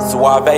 Suave.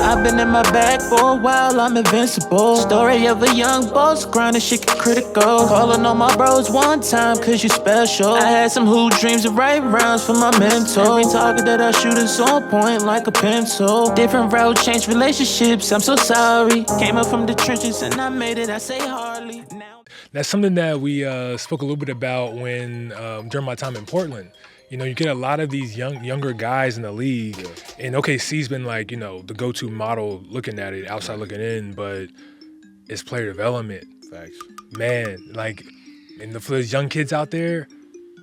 I've been in my bag for a while, I'm invincible. Story of a young boss, grinding shit get critical. Calling on my bros one time, cause you special. I had some hoop dreams of right rounds for my mentor. Every target that I shoot is on point like a pencil. Different route, changed relationships, I'm so sorry. Came up from the trenches and I made it, I say hardly. Now That's something that we spoke a little bit about when during my time in Portland. You know, you get a lot of these younger guys in the league, and OKC's been like, you know, the go-to model looking at it, outside looking in, but it's player development. Facts. Man, like, and for those young kids out there,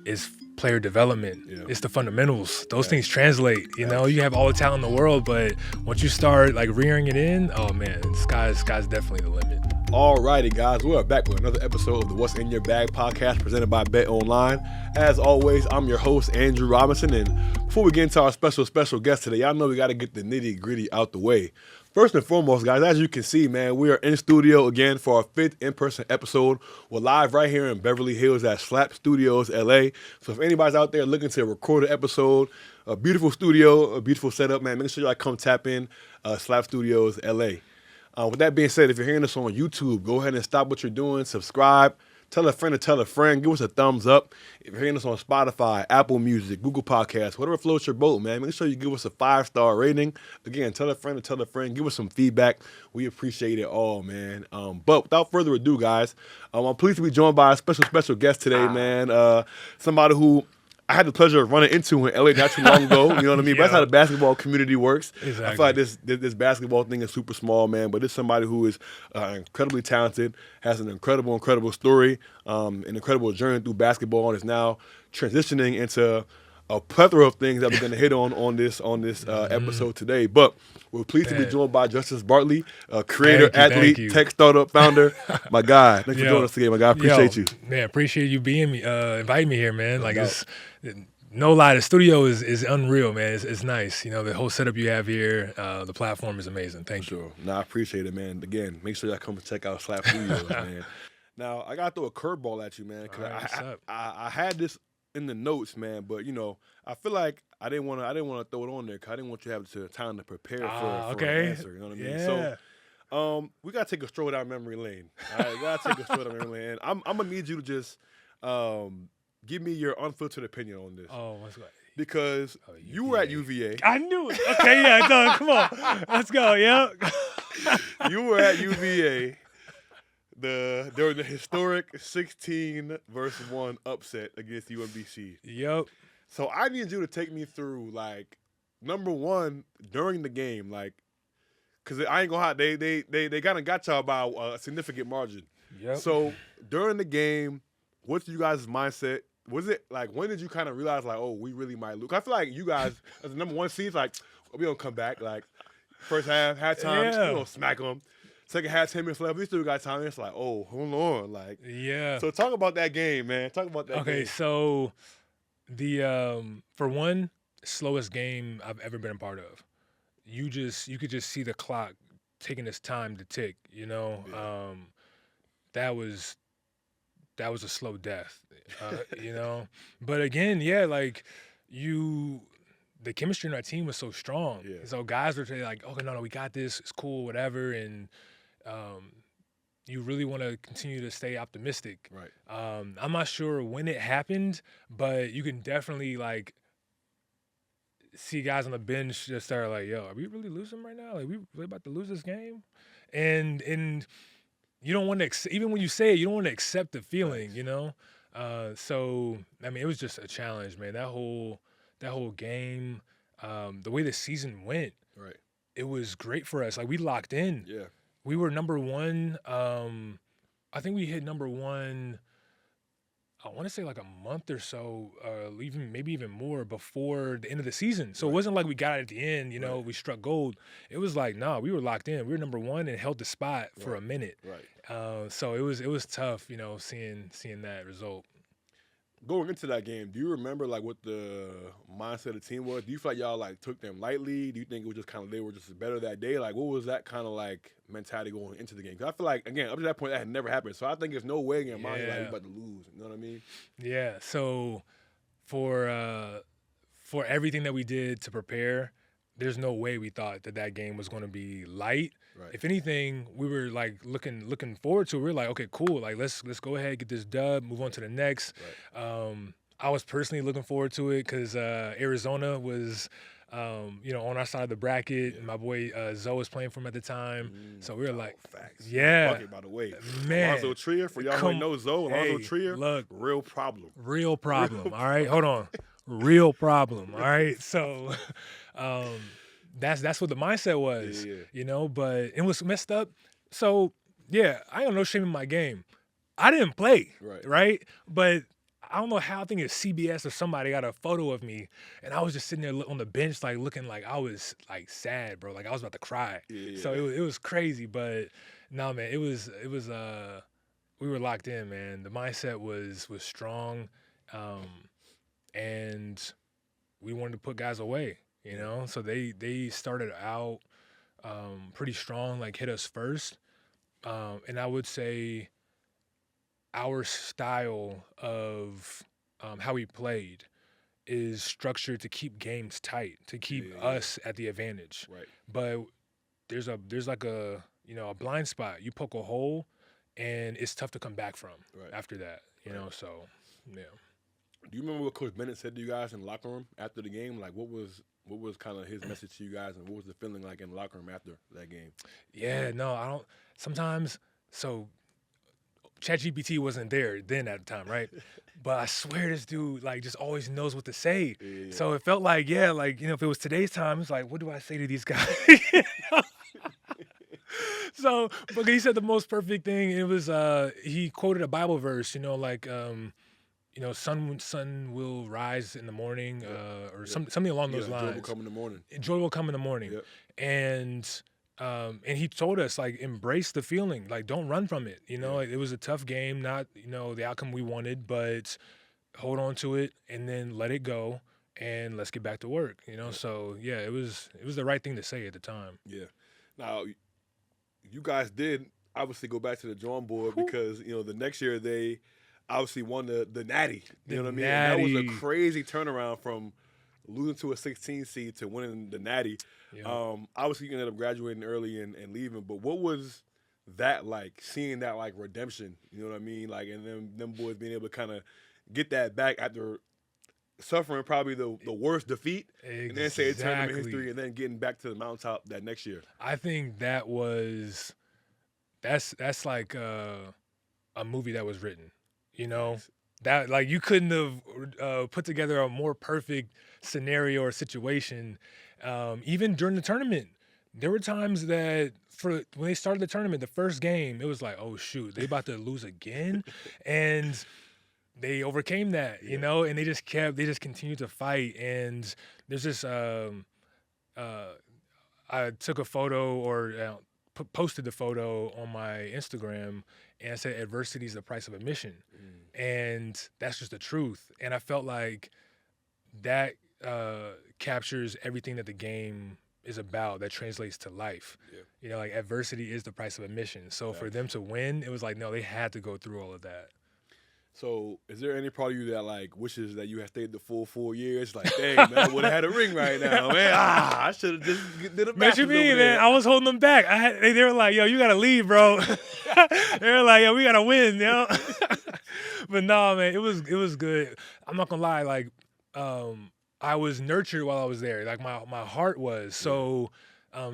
it's player development. Yeah. It's the fundamentals. Those things translate. You know, you have all the talent in the world, but once you start like rearing it in, oh man, sky's definitely the limit. Alrighty, guys, we're back with another episode of the What's in Your Bag podcast presented by Bet Online. As always, I'm your host, Andrew Robinson, and before we get into our special guest today, y'all know we got to get the nitty-gritty out the way. First and foremost, guys, as you can see, man, we are in studio again for our 5th in-person episode. We're live right here in Beverly Hills at Slap Studios, LA. So if anybody's out there looking to record an episode, a beautiful studio, a beautiful setup, man, make sure y'all come tap in Slap Studios, LA. With that being said, if you're hearing this on YouTube, go ahead and stop what you're doing, subscribe, tell a friend to tell a friend, give us a thumbs up. If you're hearing this on Spotify, Apple Music, Google Podcasts, whatever floats your boat, man, make sure you give us a 5-star rating. Again, tell a friend to tell a friend, give us some feedback. We appreciate it all, man. But without further ado, guys, I'm pleased to be joined by a special guest today, man. Somebody who I had the pleasure of running into in LA not too long ago. You know what I mean? But that's how the basketball community works. Exactly. I feel like this basketball thing is super small, man. But it's somebody who is incredibly talented, has an incredible story, an incredible journey through basketball, and is now transitioning into a plethora of things that we're going to hit on this episode today. But we're pleased to be joined by Justice Bartley, creator, athlete, tech startup founder. My guy, thanks for joining us today, my guy. Appreciate you. Man, appreciate you being me, inviting me here, man. Like, it's no lie, the studio is unreal, man. It's nice. You know, the whole setup you have here, the platform is amazing. Thank you. No, I appreciate it, man. Again, make sure y'all come and check out Slap Studios, man. Now, I got to throw a curveball at you, man, because I had this in the notes, man, but you know, I feel like I didn't want to throw it on there because I didn't want you to have time to prepare for an answer. You know what I mean? Yeah. So, we gotta take a stroll down memory lane. All right, we gotta take a stroll down memory lane. I'm gonna need you to just give me your unfiltered opinion on this. Oh, what's going? Because you were at UVA. I knew it. Okay, yeah, done. Come on, let's go. Yeah. You were at UVA. During the historic 16-1 upset against UMBC. Yep. So I need you to take me through, like, number one, during the game, like, because I ain't gonna hide, they kind of got y'all by a significant margin. Yep. So during the game, what's you guys' mindset? Was it like, when did you kind of realize, like, oh, we really might lose? I feel like you guys, as the number one seed, like, we gonna come back. Like, first halftime, we gonna smack them. Second half, 10 minutes left. We still got time. It's like, oh, hold on. Like, yeah. So talk about that game, man. Talk about that game. Okay, so the for one, slowest game I've ever been a part of. You could just see the clock taking its time to tick, you know. Yeah. That was a slow death. You know. But again, yeah, like the chemistry in our team was so strong. Yeah. So guys were like, okay, no, we got this. It's cool, whatever. And you really want to continue to stay optimistic. Right. I'm not sure when it happened, but you can definitely, like, see guys on the bench just start like, yo, are we really losing right now? Like, we really about to lose this game? And you don't want to, even when you say it, you don't want to accept the feeling, Right. you know? So, I mean, it was just a challenge, man. That whole game, the way the season went, Right. it was great for us. Like, we locked in. Yeah. We were number one. I think we hit number one, I want to say like a month or so, maybe even more before the end of the season. So It wasn't like we got it at the end, you know, we struck gold. It was like, we were locked in. We were number one and held the spot for a minute. Right. So it was tough, you know, seeing that result. Going into that game, do you remember, like, what the mindset of the team was? Do you feel like y'all, like, took them lightly? Do you think it was just kind of they were just better that day? Like, what was that kind of, like, mentality going into the game? Because I feel like, again, up to that point, that had never happened. So I think there's no way in your mind you're like, we about to lose. You know what I mean? Yeah. So for everything that we did to prepare, there's no way we thought that game was going to be light. Right. If anything, we were like looking forward to it. We were like, okay, cool. Like let's go ahead, get this dub, move on to the next. Right. I was personally looking forward to it because Arizona was, on our side of the bracket. Yeah. My boy Zoe was playing for him at the time, so we were like, facts. yeah, Bucket, by the way, man. Alonzo Trier, for y'all who know Zoe, Alonzo Trier, look, real problem. Real problem. All right, hold on, real problem. All right, so. That's what the mindset was, but it was messed up. So, yeah, I don't know shame in my game. I didn't play, right? But I don't know how, I think it's CBS or somebody got a photo of me, and I was just sitting there on the bench, like, looking like I was, like, sad, bro. Like, I was about to cry. So it was crazy, but, no, man, it was we were locked in, man. The mindset was strong, and we wanted to put guys away. So they started out pretty strong, like hit us first. And I would say our style of how we played is structured to keep games tight, to keep us at the advantage. Right. But there's like a blind spot. You poke a hole, and it's tough to come back from after that. So yeah. Do you remember what Coach Bennett said to you guys in the locker room after the game? Like, what was kind of his message to you guys, and what was the feeling like in the locker room after that game? Yeah, no, I don't. Sometimes, so ChatGPT wasn't there then at the time, right? But I swear this dude, like, just always knows what to say. Yeah. So it felt like, if it was today's time, it's like, what do I say to these guys? So, but he said the most perfect thing. It was, he quoted a Bible verse, sun will rise in the morning, or something along those lines. Joy will come in the morning. Joy will come in the morning. Yep. And he told us, like, embrace the feeling, like, don't run from it. Like, it was a tough game, not the outcome we wanted, but hold on to it and then let it go and let's get back to work. So yeah, it was the right thing to say at the time. Yeah. Now, you guys did obviously go back to the drawing board because the next year they obviously won the Natty. You know what I mean? And that was a crazy turnaround from losing to a 16 seed to winning the Natty. Yeah. Obviously, you ended up graduating early and leaving, but what was that like, seeing that, like, redemption? You know what I mean? Like, and them boys being able to kind of get that back after suffering probably the worst defeat in NCAA tournament history, and then getting back to the mountaintop that next year. I think that's like a movie that was written. That, like, you couldn't have put together a more perfect scenario or situation. Even during the tournament, there were times that when they started the tournament, the first game, it was like, oh shoot, they about to lose again, and they overcame that, and they just continued to fight. And there's this, I took a photo or posted the photo on my Instagram, and I said, adversity is the price of admission. And that's just the truth. And I felt like that captures everything that the game is about, that translates to life. Yeah. Like, adversity is the price of admission. So for them to win, it was like, no, they had to go through all of that. So is there any part of you that, like, wishes that you had stayed the full 4 years? Like, dang, man, I would have had a ring right now, man. I should have just did a match. What you mean, man? I was holding them back. They were like, yo, you got to leave, bro. They were like, yo, we got to win, yo. But no, man, it was good. I'm not going to lie. Like, I was nurtured while I was there. Like, my heart was. So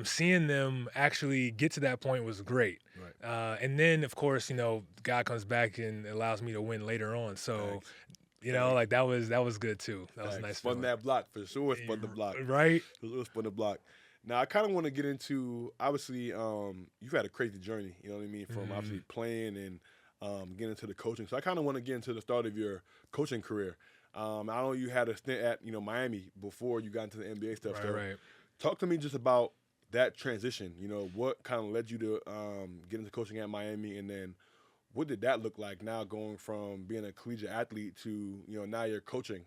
seeing them actually get to that point was great. Right. And then, of course, God comes back and allows me to win later on. So, like, that was good too. That was a nice. Spun that block for sure. Spun the block. Right. It was spun the block. Now, I kind of want to get into, obviously, you've had a crazy journey. You know what I mean? From obviously playing and getting into the coaching. So I kind of want to get into the start of your coaching career. I know you had a stint at Miami before you got into the NBA stuff. Right. Talk to me just about that transition. What kind of led you to get into coaching at Miami, and then what did that look like now, going from being a collegiate athlete to now you're coaching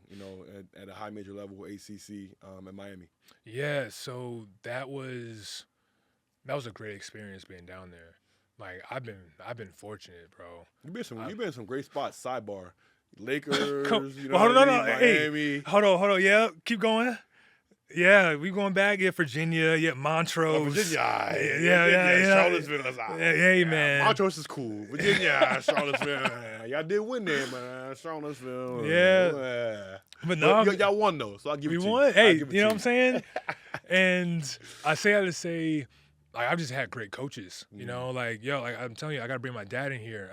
at a high major level, ACC at Miami? Yeah, so that was a great experience being down there. Like, I've been fortunate, bro. You've been in some great spots. Sidebar. Lakers, you know Well, hold what on, I no, mean? hey, Miami. hold on. Yeah, keep going. Yeah, we going back. Yeah, Virginia. Yeah, Montrose. Virginia. Yeah. Charlottesville. That's all. Hey, man. Montrose is cool. Virginia, Charlottesville. Y'all did win there, man. Charlottesville. Yeah. But no, y'all won though, so I'll give it to you. we won. Hey, give it you know to what I'm saying? And I had to say, like, I've just had great coaches. You know, like, like I'm telling you, I got to bring my dad in here.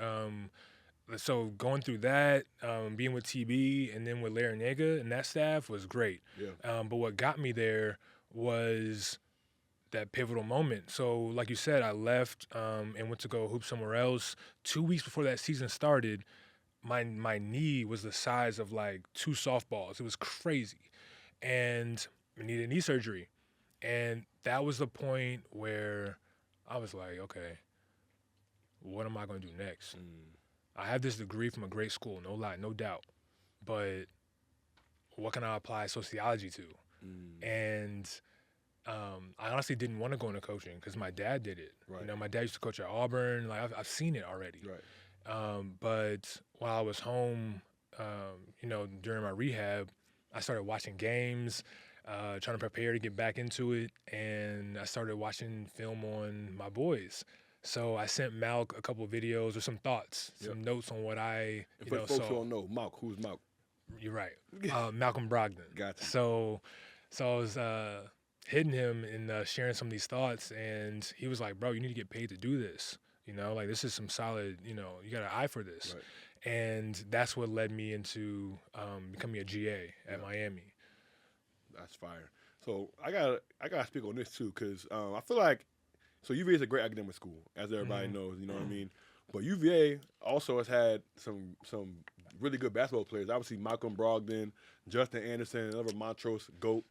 So going through that, being with TB and then with Larinaga and that staff was great. Yeah. But what got me there was that pivotal moment. So like you said, I left and went to go hoop somewhere else. 2 weeks before that season started, my knee was the size of like 2 softballs. It was crazy. And I needed knee surgery. And that was the point where I was like, okay, what am I going to do next? I have this degree from a great school, no lie, no doubt. But what can I apply sociology to? And I honestly didn't want to go into coaching because my dad did it. Right. You know, my dad used to coach at Auburn. Like I've seen it already. Right. But while I was home, during my rehab, I started watching games, trying to prepare to get back into it, and I started watching film on my boys. So I sent Malk a couple of videos or some thoughts, some notes on what I, and for folks who don't know, Malk, who's Malk? You're right. Malcolm Brogdon. Gotcha. So I was hitting him and sharing some of these thoughts, and he was like, bro, you need to get paid to do this. You know, like this is some solid, you got an eye for this. Right. And that's what led me into becoming a GA at Miami. That's fire. So I gotta speak on this too, because I feel like, so UVA is a great academic school, as everybody knows, you know what I mean? But UVA also has had some really good basketball players. Obviously, Malcolm Brogdon, Justin Anderson, another Montrose GOAT,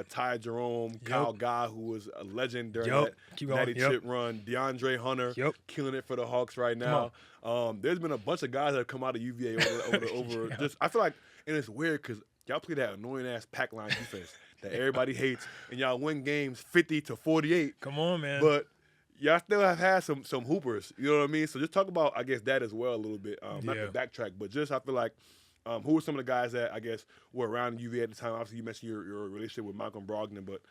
Ty Jerome, Kyle Guy, who was a legend during that Natty Chip run, DeAndre Hunter, killing it for the Hawks right now. There's been a bunch of guys that have come out of UVA over just, I feel like, and it's weird because y'all play that annoying-ass pack line defense that everybody hates, and y'all win games 50-48. Come on, man. But y'all still have had some hoopers, you know what I mean? So just talk about, I guess, that as well a little bit. Not to backtrack, but just I feel like, who were some of the guys that, I guess, were around UVA at the time? Obviously, you mentioned your relationship with Malcolm Brogdon, but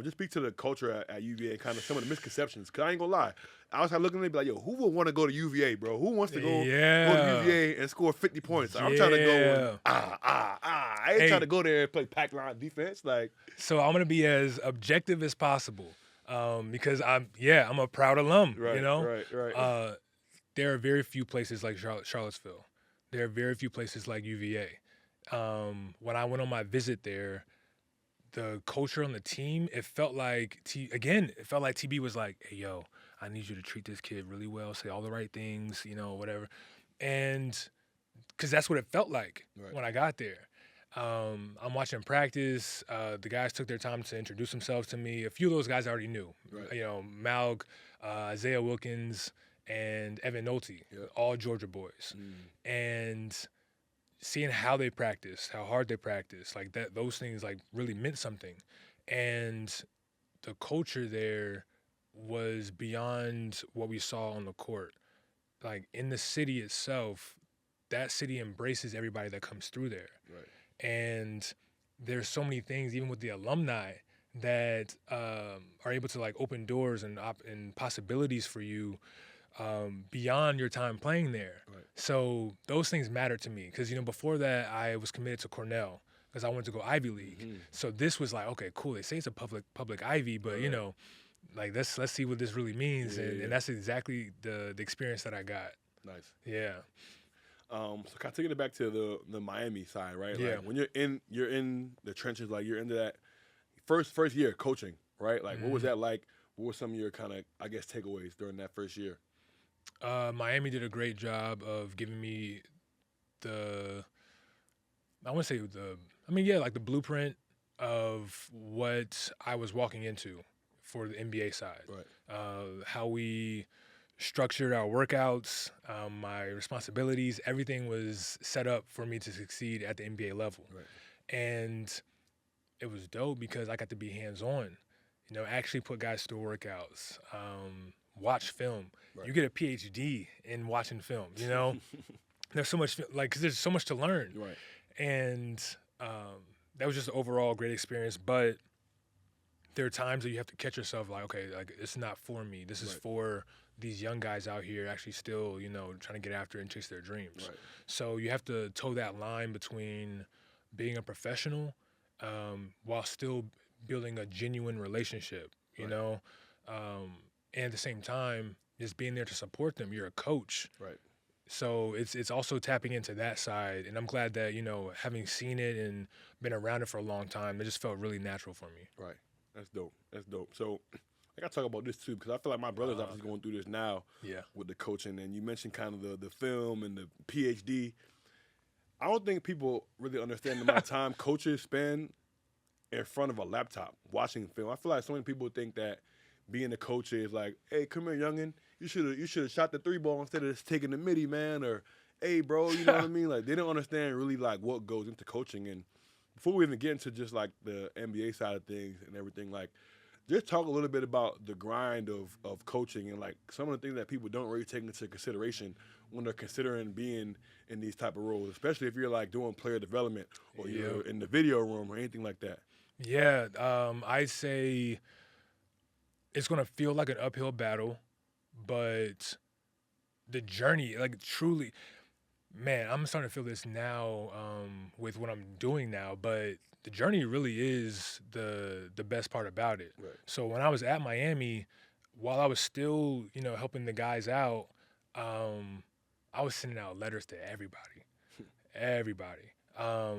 just speak to the culture at UVA and kind of some of the misconceptions. Because I ain't going to lie, I was looking at it be like, yo, who would want to go to UVA, bro? Who wants to go to UVA and score 50 points? I'm trying to go I ain't trying to go there and play pack line defense. So I'm going to be as objective as possible. Because I'm a proud alum, right, you know? Right. There are very few places like Charlottesville. There are very few places like UVA. When I went on my visit there, the culture on the team, it felt like TB was like, hey, yo, I need you to treat this kid really well, say all the right things, whatever. And because that's what it felt like when I got there. I'm watching practice. The guys took their time to introduce themselves to me. A few of those guys I already knew. Right. Malg, Isaiah Wilkins, and Evan Nolte, all Georgia boys. And seeing how they practice, how hard they practice, like that, those things like really meant something. And the culture there was beyond what we saw on the court. Like in the city itself, that city embraces everybody that comes through there. Right. And there's so many things, even with the alumni, that are able to like open doors and possibilities for you beyond your time playing there. Right. So those things matter to me because before that I was committed to Cornell because I wanted to go Ivy League. So this was like, okay, cool. They say it's a public Ivy, but like let's see what this really means, and that's exactly the experience that I got. Nice. Yeah. So kind of taking it back to the Miami side, right? Yeah. Like when you're in the trenches, like you're into that first year coaching, right? Like what was that like? What were some of your kind of, I guess, takeaways during that first year? Miami did a great job of giving me the blueprint of what I was walking into for the NBA side. Right. How we structured our workouts, my responsibilities, everything was set up for me to succeed at the NBA level. Right. And it was dope because I got to be hands-on, actually put guys through workouts, watch film. Right. You get a PhD in watching film, there's so much, like, 'cause there's so much to learn. Right. And that was just an overall great experience. But there are times that you have to catch yourself like, okay, like, it's not for me. This is for these young guys out here actually still, trying to get after and chase their dreams. Right. So you have to toe that line between being a professional while still building a genuine relationship, you know? And at the same time, just being there to support them. You're a coach. Right. So it's also tapping into that side. And I'm glad that, having seen it and been around it for a long time, it just felt really natural for me. Right. That's dope. That's dope. So I got to talk about this too, because I feel like my brother's obviously going through this now with the coaching. And you mentioned kind of the film and the PhD. I don't think people really understand the amount of time coaches spend in front of a laptop watching film. I feel like so many people think that being a coach is like, hey, come here, youngin', you should have shot the 3-ball instead of just taking the midi, man, or hey, bro, you know what I mean? Like, they don't understand really like what goes into coaching. And before we even get into just like the NBA side of things and everything, like, just talk a little bit about the grind of coaching and like some of the things that people don't really take into consideration when they're considering being in these type of roles, especially if you're like doing player development or you're in the video room or anything like that. Yeah, I'd say it's going to feel like an uphill battle, but the journey, like, truly, man, I'm starting to feel this now with what I'm doing now, but the journey really is the best part about it. Right. So when I was at Miami, while I was still, helping the guys out, I was sending out letters to everybody. Everybody. At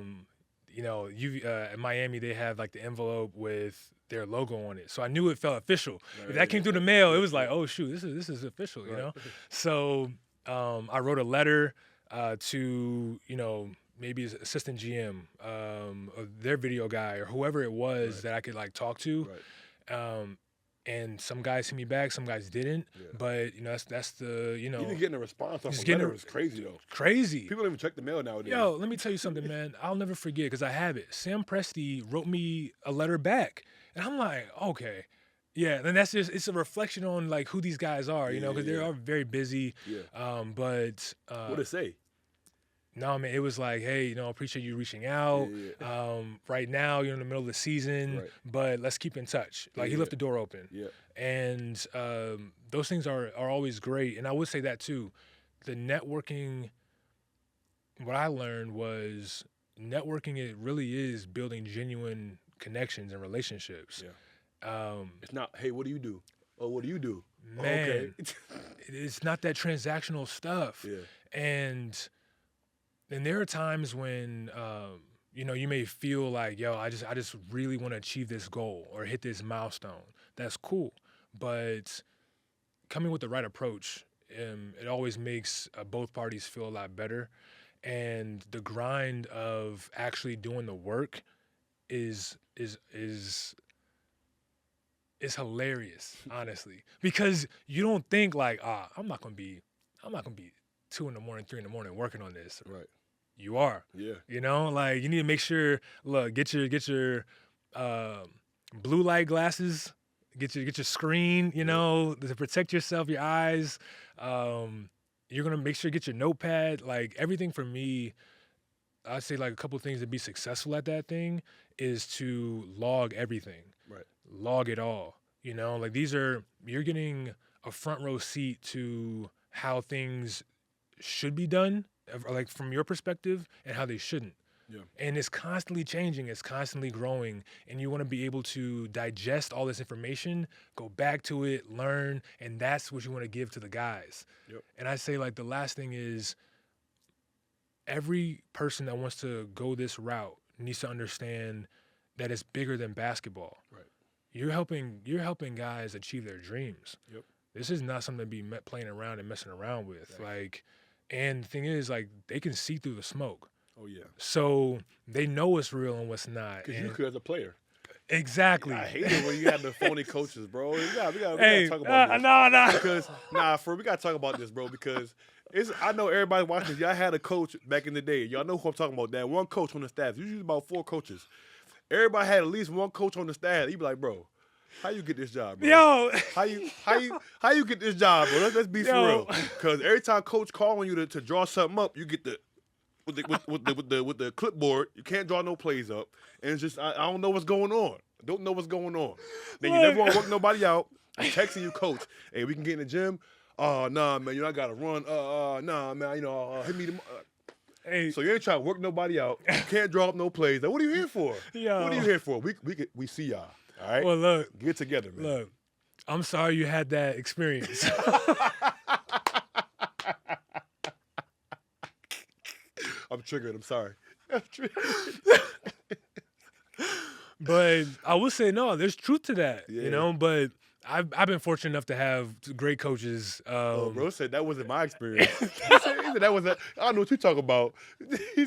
Miami, they have like the envelope with their logo on it. So I knew it felt official. If that came through the mail, it was like, oh, shoot, this is official, you know? So I wrote a letter to, maybe his assistant GM, or their video guy, or whoever it was that I could like talk to. Right. And some guys hit me back, some guys didn't. Yeah. But that's the even getting a response off a letter is crazy though. Crazy. People don't even check the mail nowadays. Yo, let me tell you something, man. I'll never forget because I have it. Sam Presti wrote me a letter back, and I'm like, okay. Yeah, and that's just, it's a reflection on like who these guys are, because they are very busy. Yeah. But what'd it say? No, man, it was like, hey, appreciate you reaching out. Yeah. Right now, you're in the middle of the season, but let's keep in touch. Like, he left the door open. Yeah. And those things are always great. And I would say that, too. The networking, what I learned was networking, it really is building genuine connections and relationships. Yeah. It's not, hey, what do you do? Oh, what do you do? Man, okay. It's not that transactional stuff. Yeah. And there are times when, you may feel like, yo, I just really want to achieve this goal or hit this milestone. That's cool. But coming with the right approach, it always makes both parties feel a lot better. And the grind of actually doing the work is hilarious, honestly. Because you don't think like, I'm not gonna be 2 in the morning, 3 in the morning working on this. Right. You are. Yeah. Like, you need to make sure, look, get your blue light glasses, get your screen, to protect yourself, your eyes. You're gonna make sure you get your notepad. Like, everything for me, I'd say like a couple of things to be successful at that thing is to log everything. Right. Log it all. Like, you're getting a front row seat to how things should be done, like from your perspective, and how they shouldn't. Yeah. And it's constantly changing, it's constantly growing, and you want to be able to digest all this information, go back to it, learn, and that's what you want to give to the guys. Yep. And I say, like, the last thing is every person that wants to go this route needs to understand that it's bigger than basketball. Right. You're helping guys achieve their dreams. Yep. This is not something to be playing around and messing around with. Right. Like, and the thing is, like, they can see through the smoke. Oh, yeah. So they know what's real and what's not. Because you could as a player. Exactly. I hate it when you have the phony coaches, bro. We gotta talk about this. No. Because, we got to talk about this, bro, because I know everybody watching this. Y'all had a coach back in the day. Y'all know who I'm talking about. That one coach on the staff. Usually about 4 coaches. Everybody had at least one coach on the staff. You'd be like, bro, how you get this job, bro? Yo. How How you get this job, bro? Let's be for Yo. real. Because every time coach call on you to draw something up, you get with the clipboard. You can't draw no plays up, and it's just I don't know what's going on. I don't know what's going on. Then you never want to work nobody out. I'm texting you, coach. Hey, we can get in the gym. Oh, nah, man. I gotta run. Nah, man. Hit me. Hey. So you ain't trying to work nobody out. You can't draw up no plays. Like, what are you here for? Yo. What are you here for? We see y'all. All right. Well, look. Get together, man. Look. I'm sorry you had that experience. I'm triggered. I'm sorry. I'm triggered. But I will say, no, there's truth to that, Yeah. you know, but I've been fortunate enough to have great coaches. Bro said that wasn't my experience. he said that wasn't. I don't know what you talking about. He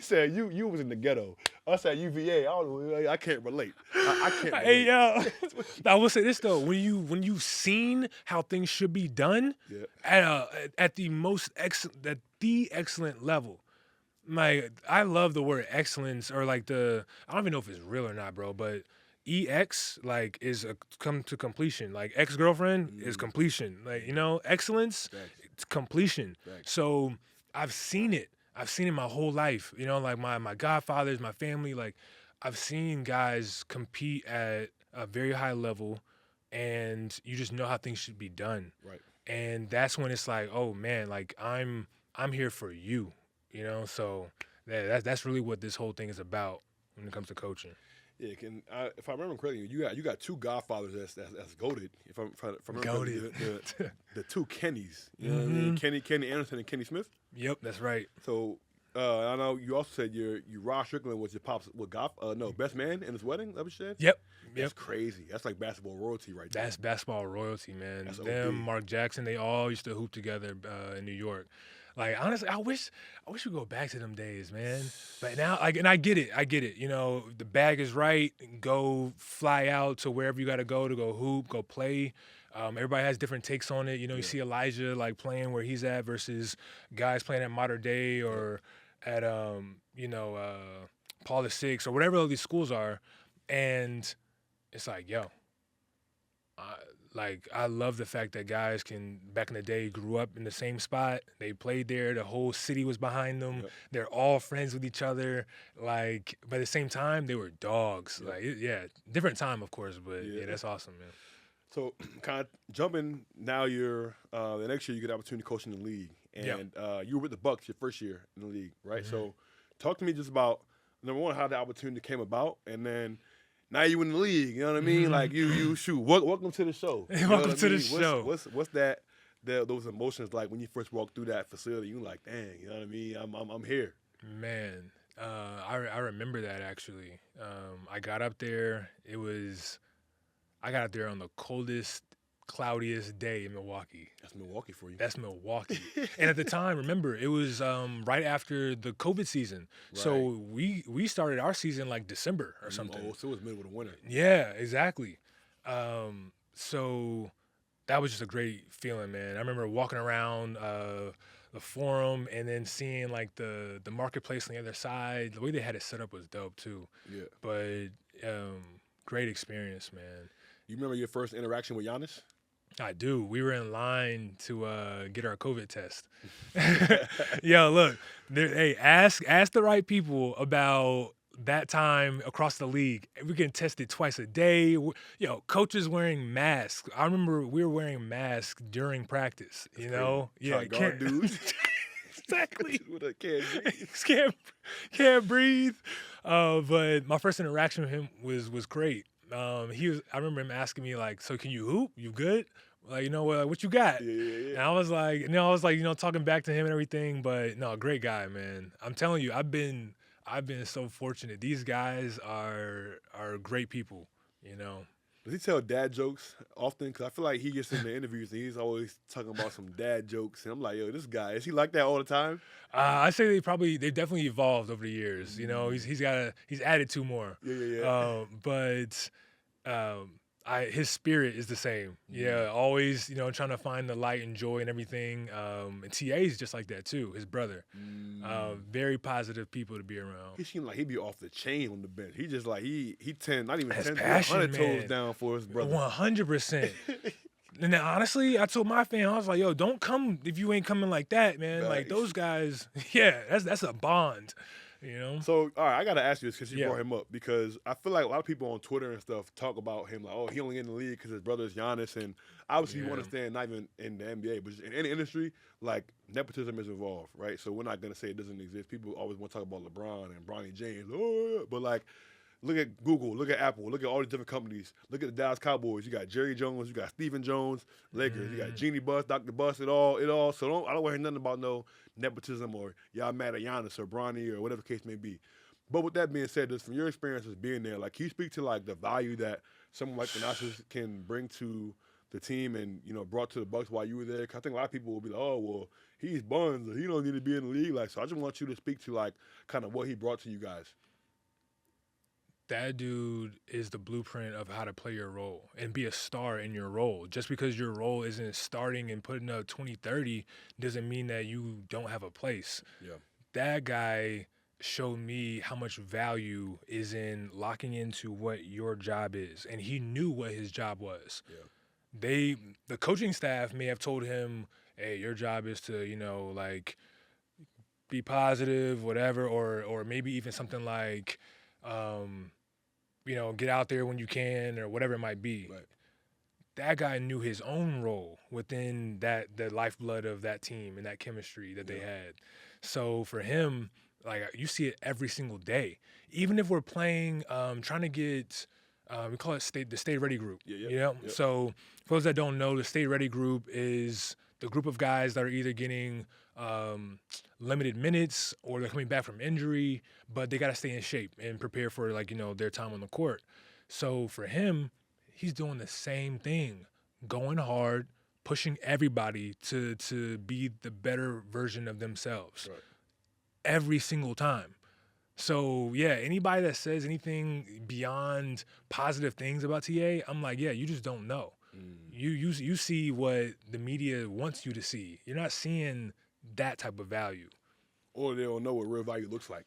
said you was in the ghetto. Us at UVA. I don't know. I can't relate. I can't relate. Hey, yo, I will say this though: when you've seen how things should be done at the most excellent level. Like, I love the word excellence, or like I don't even know if it's real or not, bro, but EX like is come to completion. Like ex-girlfriend is completion. Like, excellence, it's completion. Thanks. So I've seen it. I've seen it my whole life. Like my godfathers, my family, like I've seen guys compete at a very high level, and you just know how things should be done. Right. And that's when it's like, oh man, like I'm here for you. So that's really what this whole thing is about when it comes to coaching. Yeah, if I remember correctly, you got two godfathers that's goated. If I remember Goated. the two Kennys. You know what I mean? Kenny Anderson and Kenny Smith. Yep, that's right. So I know you also said Rod Strickland was your pop's best man in his wedding. That what you said? Yep. That's crazy. That's like basketball royalty right there. That's basketball royalty, man. That's Them, OD. Mark Jackson, they all used to hoop together in New York. Like, honestly, I wish we go back to them days, man. But now, and I get it. The bag is right. Go fly out to wherever you got to go hoop, go play. Everybody has different takes on it. You see Elijah like playing where he's at versus guys playing at Mater Dei or at Paul VI or whatever all these schools are, and it's like, yo. I love the fact that guys back in the day, grew up in the same spot. They played there. The whole city was behind them. Yep. They're all friends with each other. Like, but at the same time, they were dogs. Yep. Different time, of course, but yeah, that's awesome, man. So, kind of jumping now, you're the next year you get the opportunity to coach in the league, and you were with the Bucks your first year in the league, right? Mm-hmm. So, talk to me just about number one, how the opportunity came about, and then. Now you in the league, you know what I mean? Like you shoot. Welcome to the show. You know Welcome to the show. What's those emotions like when you first walk through that facility? You like, dang, you know what I mean? I'm here. Man, I remember that actually. I got up there. I got up there on the coldest, cloudiest day in Milwaukee. That's Milwaukee for you. That's Milwaukee. And at the time, remember, it was right after the COVID season. Right. So we started our season like December or something. Oh, so it was middle of the winter. Yeah, exactly. So that was just a great feeling, man. I remember walking around the forum and then seeing like the marketplace on the other side. The way they had it set up was dope too. Yeah. But great experience, man. You remember your first interaction with Giannis? I do. We were in line to get our COVID test. Yo, look, ask the right people about that time across the league. We can test it twice a day. Coaches wearing masks. I remember we were wearing masks during practice. That's Yeah, guard dudes. Exactly. With a can't can't breathe. But my first interaction with him was great. I remember him asking me like, "So can you hoop? You good? Like, what you got?" Yeah. And I was like, talking back to him and everything. But no, great guy, man. I'm telling you, I've been so fortunate. These guys are great people. Does he tell dad jokes often? Because I feel like he gets in the interviews and he's always talking about some dad jokes. And I'm like, yo, this guy, is he like that all the time? I say they've definitely evolved over the years. He's added two more. Yeah. But his spirit is the same. Yeah, always trying to find the light and joy and everything. And TA is just like that too. His brother, very positive people to be around. He seemed like he'd be off the chain on the bench. He just like he 10, not even That's 10, passion, 100 man. toes down for his brother. 100%. And then honestly, I told my fan, I was like, yo, don't come if you ain't coming like that, man. Like Facts. those guys, yeah, that's a bond, you know? So, all right, I got to ask you this because you Yeah. brought him up, because I feel like a lot of people on Twitter and stuff talk about him like, oh, he only in the league because his brother is Giannis. And obviously you Yeah. understand, not even in the NBA, but just in any industry, like nepotism is involved, right? So we're not going to say it doesn't exist. People always want to talk about LeBron and Bronny James. Oh, yeah. But like, look at Google, look at Apple, look at all these different companies. Look at the Dallas Cowboys. You got Jerry Jones, you got Stephen Jones, Lakers. You got Jeannie Buss, Dr. Buss, it all. So I don't want to hear nothing about no nepotism or y'all mad at Giannis or Bronny or whatever the case may be. But with that being said, just from your experiences being there, like, can you speak to like the value that someone like Giannis can bring to the team and, you know, brought to the Bucks while you were there? 'Cause I think a lot of people will be like, oh, well, he's buns, or he don't need to be in the league. Like, so I just want you to speak to like kind of what he brought to you guys. That dude is the blueprint of how to play your role and be a star in your role. Just because your role isn't starting and putting up 20-30 doesn't mean that you don't have a place. Yeah. That guy showed me how much value is in locking into what your job is. And he knew what his job was. Yeah. The coaching staff may have told him, hey, your job is to, you know, like be positive, whatever, or maybe even something like, you know, get out there when you can or whatever it might be. Right. That guy knew his own role within the lifeblood of that team and that chemistry that they had. So for him, like, you see it every single day. Even if we're playing, trying to get, we call it the Stay Ready group. Yeah, You know? yep. So for those that don't know, the Stay Ready group is the group of guys that are either getting limited minutes or they're coming back from injury, but they got to stay in shape and prepare for, like, you know, their time on the court. So for him, he's doing the same thing, going hard, pushing everybody to be the better version of themselves every single time. So, yeah, anybody that says anything beyond positive things about TA, I'm like, yeah, you just don't know. You see what the media wants you to see. You're not seeing that type of value. Or they don't know what real value looks like.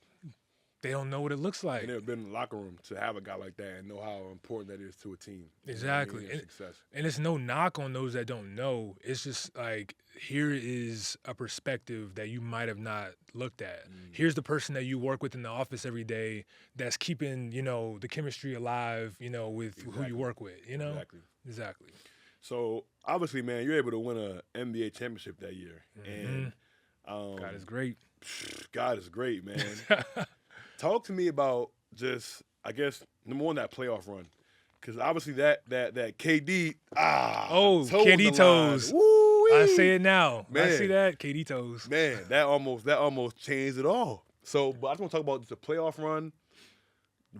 They don't know what it looks like. And they've been in the locker room to have a guy like that and know how important that is to a team. Exactly. You know what I mean? And success. And it's no knock on those that don't know. It's just like, here is a perspective that you might have not looked at. Here's the person that you work with in the office every day that's keeping, you know, the chemistry alive, you know, with who you work with, you know? Exactly. So, obviously, man, you're able to win an NBA championship that year. And God is great. God is great, man. Talk to me about just, I guess, number one, that playoff run. Because obviously that KD, KD toes. I say it now. Man. I see that, KD toes. Man, that almost changed it all. So, but I just want to talk about the playoff run.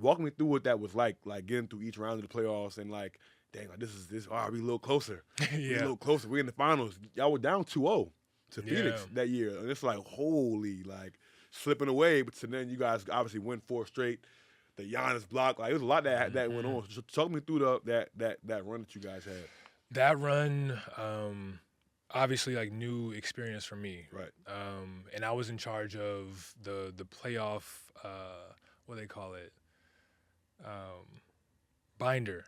Walk me through what that was like getting through each round of the playoffs and like, dang, like this. All right, we a little closer. We a little closer. We in the finals. Y'all were down 2-0 to Phoenix that year, and it's like, holy, like slipping away. But so then you guys obviously win 4 straight. The Giannis block, like it was a lot that went on. So talk me through that run that you guys had. That run, obviously, like, new experience for me. Right. And I was in charge of the playoff, what do they call it? Binder.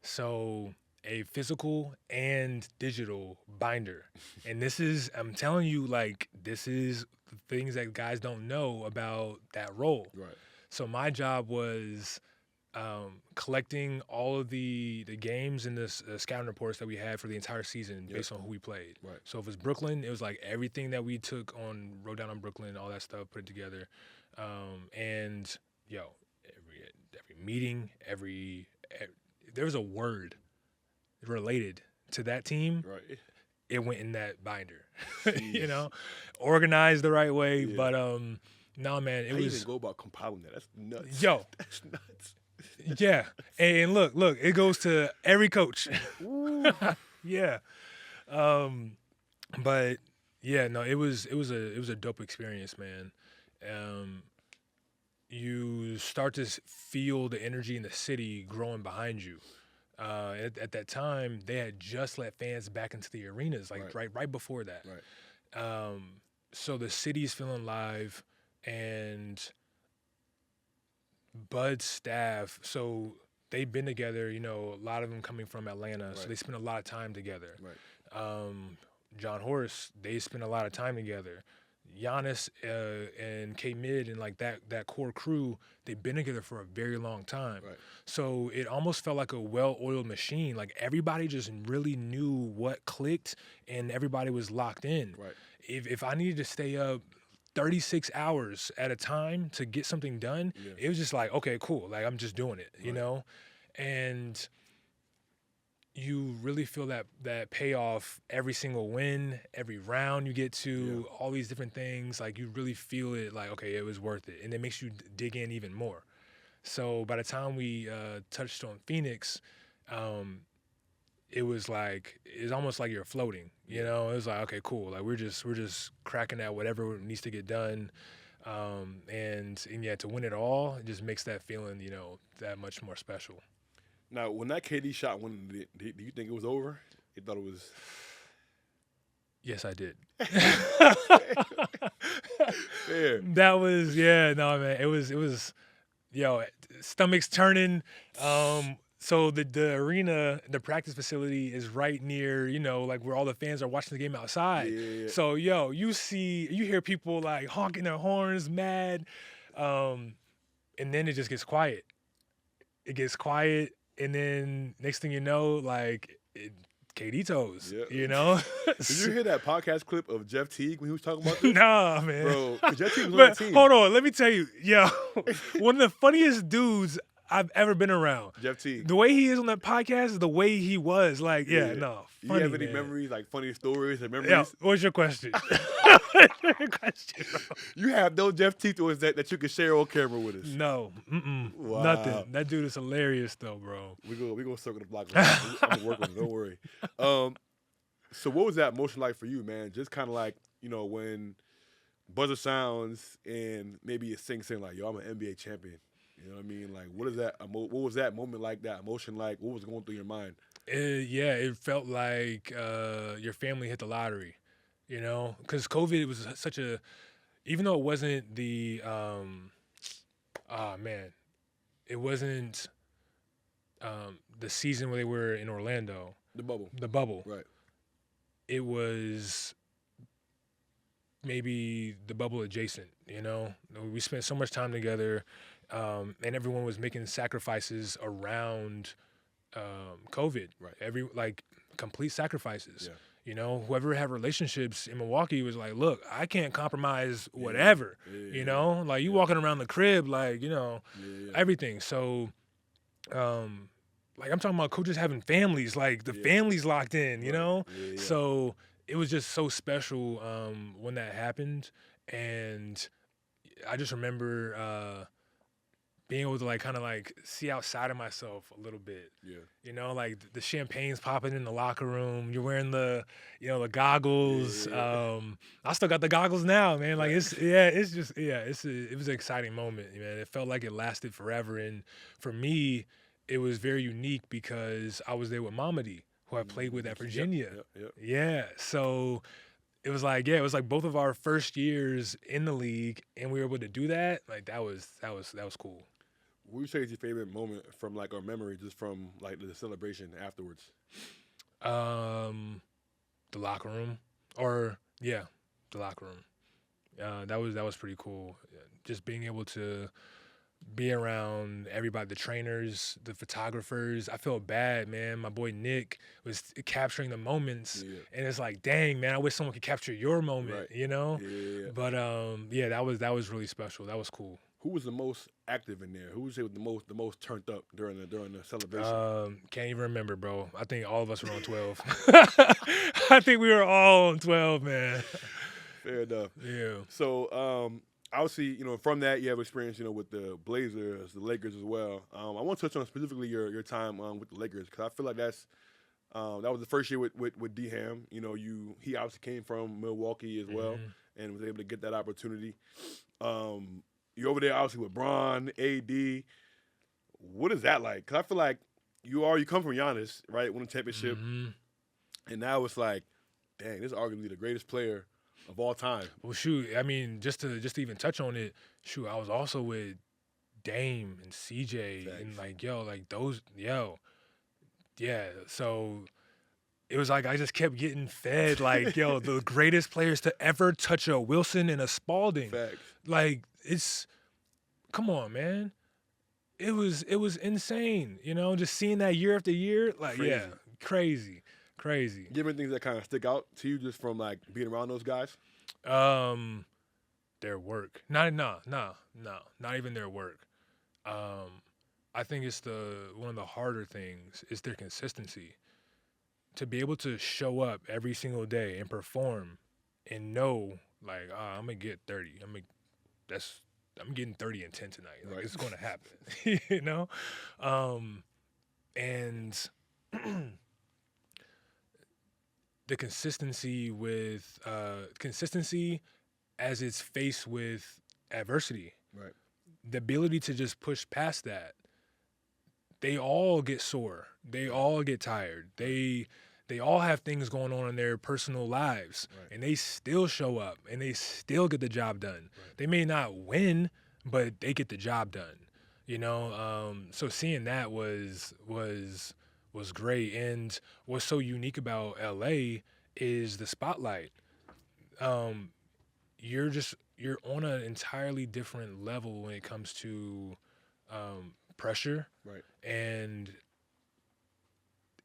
So a physical and digital binder. And this is, I'm telling you, like, this is the things that guys don't know about that role. Right. So my job was collecting all of the games and the scouting reports that we had for the entire season based on who we played. Right. So if it was Brooklyn, it was like everything that we wrote down on Brooklyn, all that stuff, put it together. And every meeting, there was a word related to that team. Right. It went in that binder, you know, organized the right way. Yeah. But no, man, it How was. you even go about compiling that? That's nuts. Yo. That's nuts. Yeah, and look, it goes to every coach. Yeah, but yeah, no, it was a dope experience, man. You start to feel the energy in the city growing behind you. At that time, they had just let fans back into the arenas, like right before that. Right. So the city's feeling live, and Bud's staff. So they've been together. You know, a lot of them coming from Atlanta, so Right. they spend a lot of time together. Right. John Horst, they spend a lot of time together. Giannis and K Mid and like that core crew, they've been together for a very long time. Right. So it almost felt like a well-oiled machine. Like everybody just really knew what clicked, and everybody was locked in. Right. If I needed to stay up 36 hours at a time to get something done, Yeah. it was just like, okay, cool. Like I'm just doing it, you Right. know? And you really feel that payoff every single win, every round you get to, all these different things. Like you really feel it like, okay, it was worth it. And it makes you dig in even more. So by the time we touched on Phoenix, it was almost like you're floating, you know? It was like, okay, cool. Like we're just cracking at whatever needs to get done. And yeah, to win it all, it just makes that feeling, you know, that much more special. Now, when that KD shot went, do you think it was over? You thought it was? Yes, I did. Yeah. That was, man. It was, stomachs turning. So the arena, the practice facility is right near, you know, like where all the fans are watching the game outside. Yeah. So, you hear people like honking their horns, mad. And then it just gets quiet. It gets quiet. And then next thing you know, like KD toes, Yep. you know? Did you hear that podcast clip of Jeff Teague when he was talking about this? Nah, man. Bro, 'cause Jeff Teague was on But the team. hold on, let me tell you, one of the funniest dudes I've ever been around. Jeff Teague. The way he is on that podcast is the way he was. Like, Yeah. no. You Funny, have any man. memories, like funny stories and memories? Yeah, what's your question? What's your question, bro? You have no Jeff Teague stories that you can share on camera with us. No, Wow. nothing. That dude is hilarious, though, bro. We gonna circle the block. I'm gonna work on it. Don't worry. So what was that emotion like for you, man? Just kind of like, you know, when buzzer sounds and maybe it sinks in, like, yo, I'm an NBA champion. You know what I mean? Like, what is that? What was that moment like? That emotion like? What was going through your mind? It felt like your family hit the lottery, you know, because COVID was such a, even though it wasn't the, it wasn't the season where they were in Orlando, The bubble. the bubble. Right. It was maybe the bubble adjacent, you know. We spent so much time together, and everyone was making sacrifices around COVID. Right. Complete sacrifices. Yeah. You know, whoever had relationships in Milwaukee was like, look, I can't compromise whatever. Yeah. You know, like you walking around the crib, like, you know, Yeah. everything. So, like I'm talking about coaches having families, like the family's locked in, you Right. know? Yeah. So it was just so special when that happened. And I just remember being able to like kind of like see outside of myself a little bit. Yeah. You know, like the champagne's popping in the locker room. You're wearing the goggles. Yeah. I still got the goggles now, man. Like it was an exciting moment, man. It felt like it lasted forever. And for me, it was very unique because I was there with Mamadi, who I played with at Virginia. Yep. Yeah. So it was like both of our first years in the league, and we were able to do that. Like that was cool. What would you say is your favorite moment from like our memory, just from like the celebration afterwards? The locker room, the locker room. That was pretty cool. Just being able to be around everybody, the trainers, the photographers. I felt bad, man. My boy Nick was capturing the moments, and it's like, dang, man, I wish someone could capture your moment, Right. you know? Yeah. But that was really special. That was cool. Who was the most active in there? Who would you say was the most turned up during the celebration? Can't even remember, bro. I think all of us were on 12. I think we were all on 12, man. Fair enough. Yeah. So obviously, you know, from that you have experience, you know, with the Blazers, the Lakers as well. I want to touch on specifically your time with the Lakers, because I feel like that was the first year with D-Ham. You know, he obviously came from Milwaukee as well, and was able to get that opportunity. You're over there obviously with Bron, AD. What is that like? Because I feel like you come from Giannis, right? Won a championship, and now it's like, dang, this is arguably the greatest player of all time. Well, shoot, I mean, just to even touch on it, shoot, I was also with Dame and CJ Facts. and like those yeah. So it was like I just kept getting fed like the greatest players to ever touch a Wilson and a Spalding. Facts. Like come on, man. It was insane, just seeing that year after year. Like crazy. Given things that kind of stick out to you just from like being around those guys. Their work. Not even their work. I think it's one of the harder things is their consistency. To be able to show up every single day and perform and know like I'm gonna get 30. I'm getting 30 and 10 tonight. Like Right. it's gonna happen. And the consistency as it's faced with adversity. Right. The ability to just push past that. They all get sore. They all get tired. They all have things going on in their personal lives, Right. and they still show up and they still get the job done. Right. They may not win, but they get the job done. So seeing that was great. And what's so unique about LA is the spotlight. You're on an entirely different level when it comes to pressure. Right. And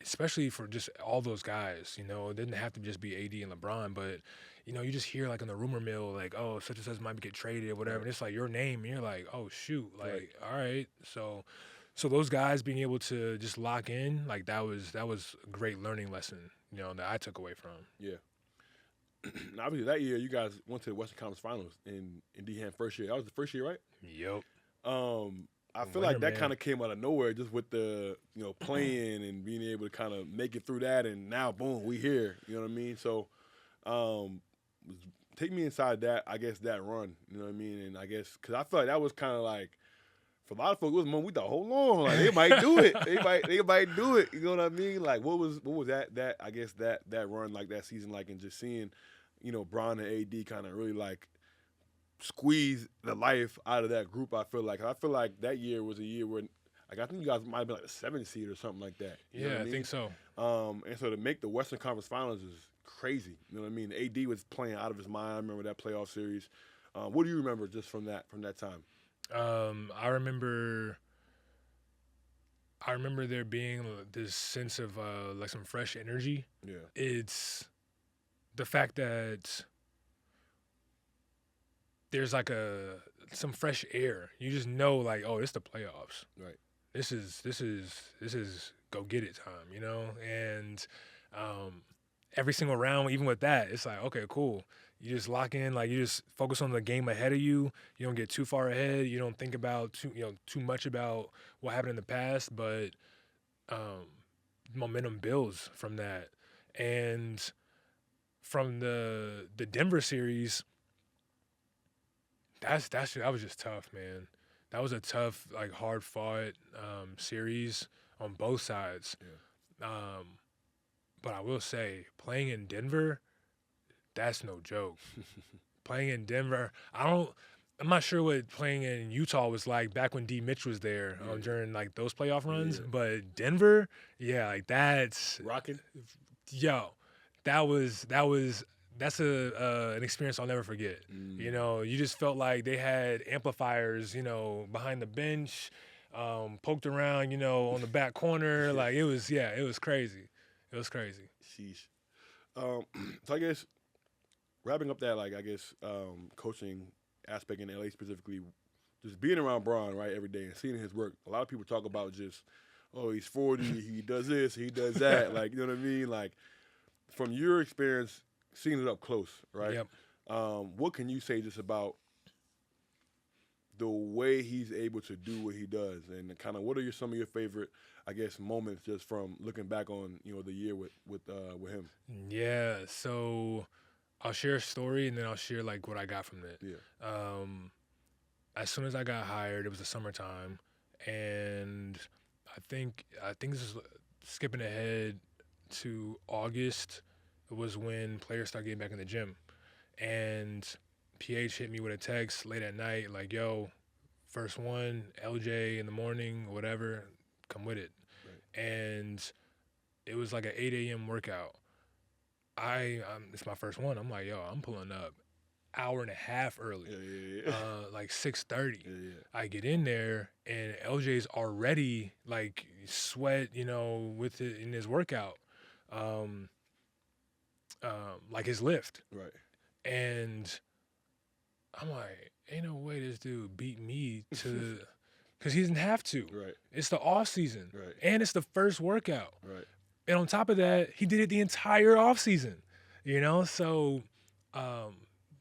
especially for just all those guys, it didn't have to just be AD and LeBron, but you just hear like in the rumor mill, like, oh, such and such might get traded or whatever. Right. And it's like your name, and you're like, oh shoot, like, Right. all right. So those guys being able to just lock in, like that was a great learning lesson, that I took away from. Yeah. Obviously, that year you guys went to the Western Conference Finals in D-Hand first year. That was the first year, right? Yep. I feel like that kind of came out of nowhere, just with the playing and being able to kind of make it through that, and now boom, we here. You know what I mean? So, take me inside that. I guess that run. You know what I mean? And I guess because I feel like that was kind of like for a lot of folks, it was moment we thought, hold on, like they might do it. They might do it. You know what I mean? Like what was that I guess that run like that season like, and just seeing Bron and AD kind of really like squeeze the life out of that group. I feel like that year was a year where, like, I think you guys might have been like the 7th seed or something like that. You know what I mean? think so. And so to make the Western Conference Finals is crazy. You know what I mean? AD was playing out of his mind. I remember that playoff series. What do you remember just from that time? I remember there being this sense of like some fresh energy. Yeah. It's the fact that there's like some fresh air. You just know like, oh, it's the playoffs. Right. This is go get it time, And every single round, even with that, it's like, okay, cool. You just lock in, like you just focus on the game ahead of you. You don't get too far ahead. You don't think about too much about what happened in the past, but momentum builds from that. And from the Denver series, that was just tough, man. That was a tough, like hard fought series on both sides. Yeah. But I will say, playing in Denver, that's no joke. Playing in Denver, I'm not sure what playing in Utah was like back when D. Mitch was there during like those playoff runs. Yeah. But Denver, yeah, like that's Rocking. That's an experience I'll never forget. You just felt like they had amplifiers, behind the bench, poked around, on the back corner. Like it was crazy. It was crazy. Sheesh. So I guess wrapping up that, coaching aspect in LA specifically, just being around Bron, right, every day and seeing his work. A lot of people talk about just, oh, he's 40, he does this, he does that. Like, you know what I mean? Like, from your experience, seeing it up close, right? Yep. What can you say just about the way he's able to do what he does, and kind of what are some of your favorite, I guess, moments just from looking back on the year with him? Yeah. So I'll share a story and then I'll share like what I got from it. Yeah. As soon as I got hired, it was the summertime, and I think this is skipping ahead to August. It was when players started getting back in the gym, and PH hit me with a text late at night like, yo, first one, LJ in the morning, whatever, come with it. Right. And it was like an 8 a.m. workout. It's my first one. I'm like, yo, I'm pulling up hour and a half early, like 6:30. I get in there and LJ's already like sweat, with it in his workout, like his lift. Right. And I'm like, ain't no way this dude beat me to, because he doesn't have to. Right. It's the off season, Right. and it's the first workout. Right. And on top of that, he did it the entire off season, So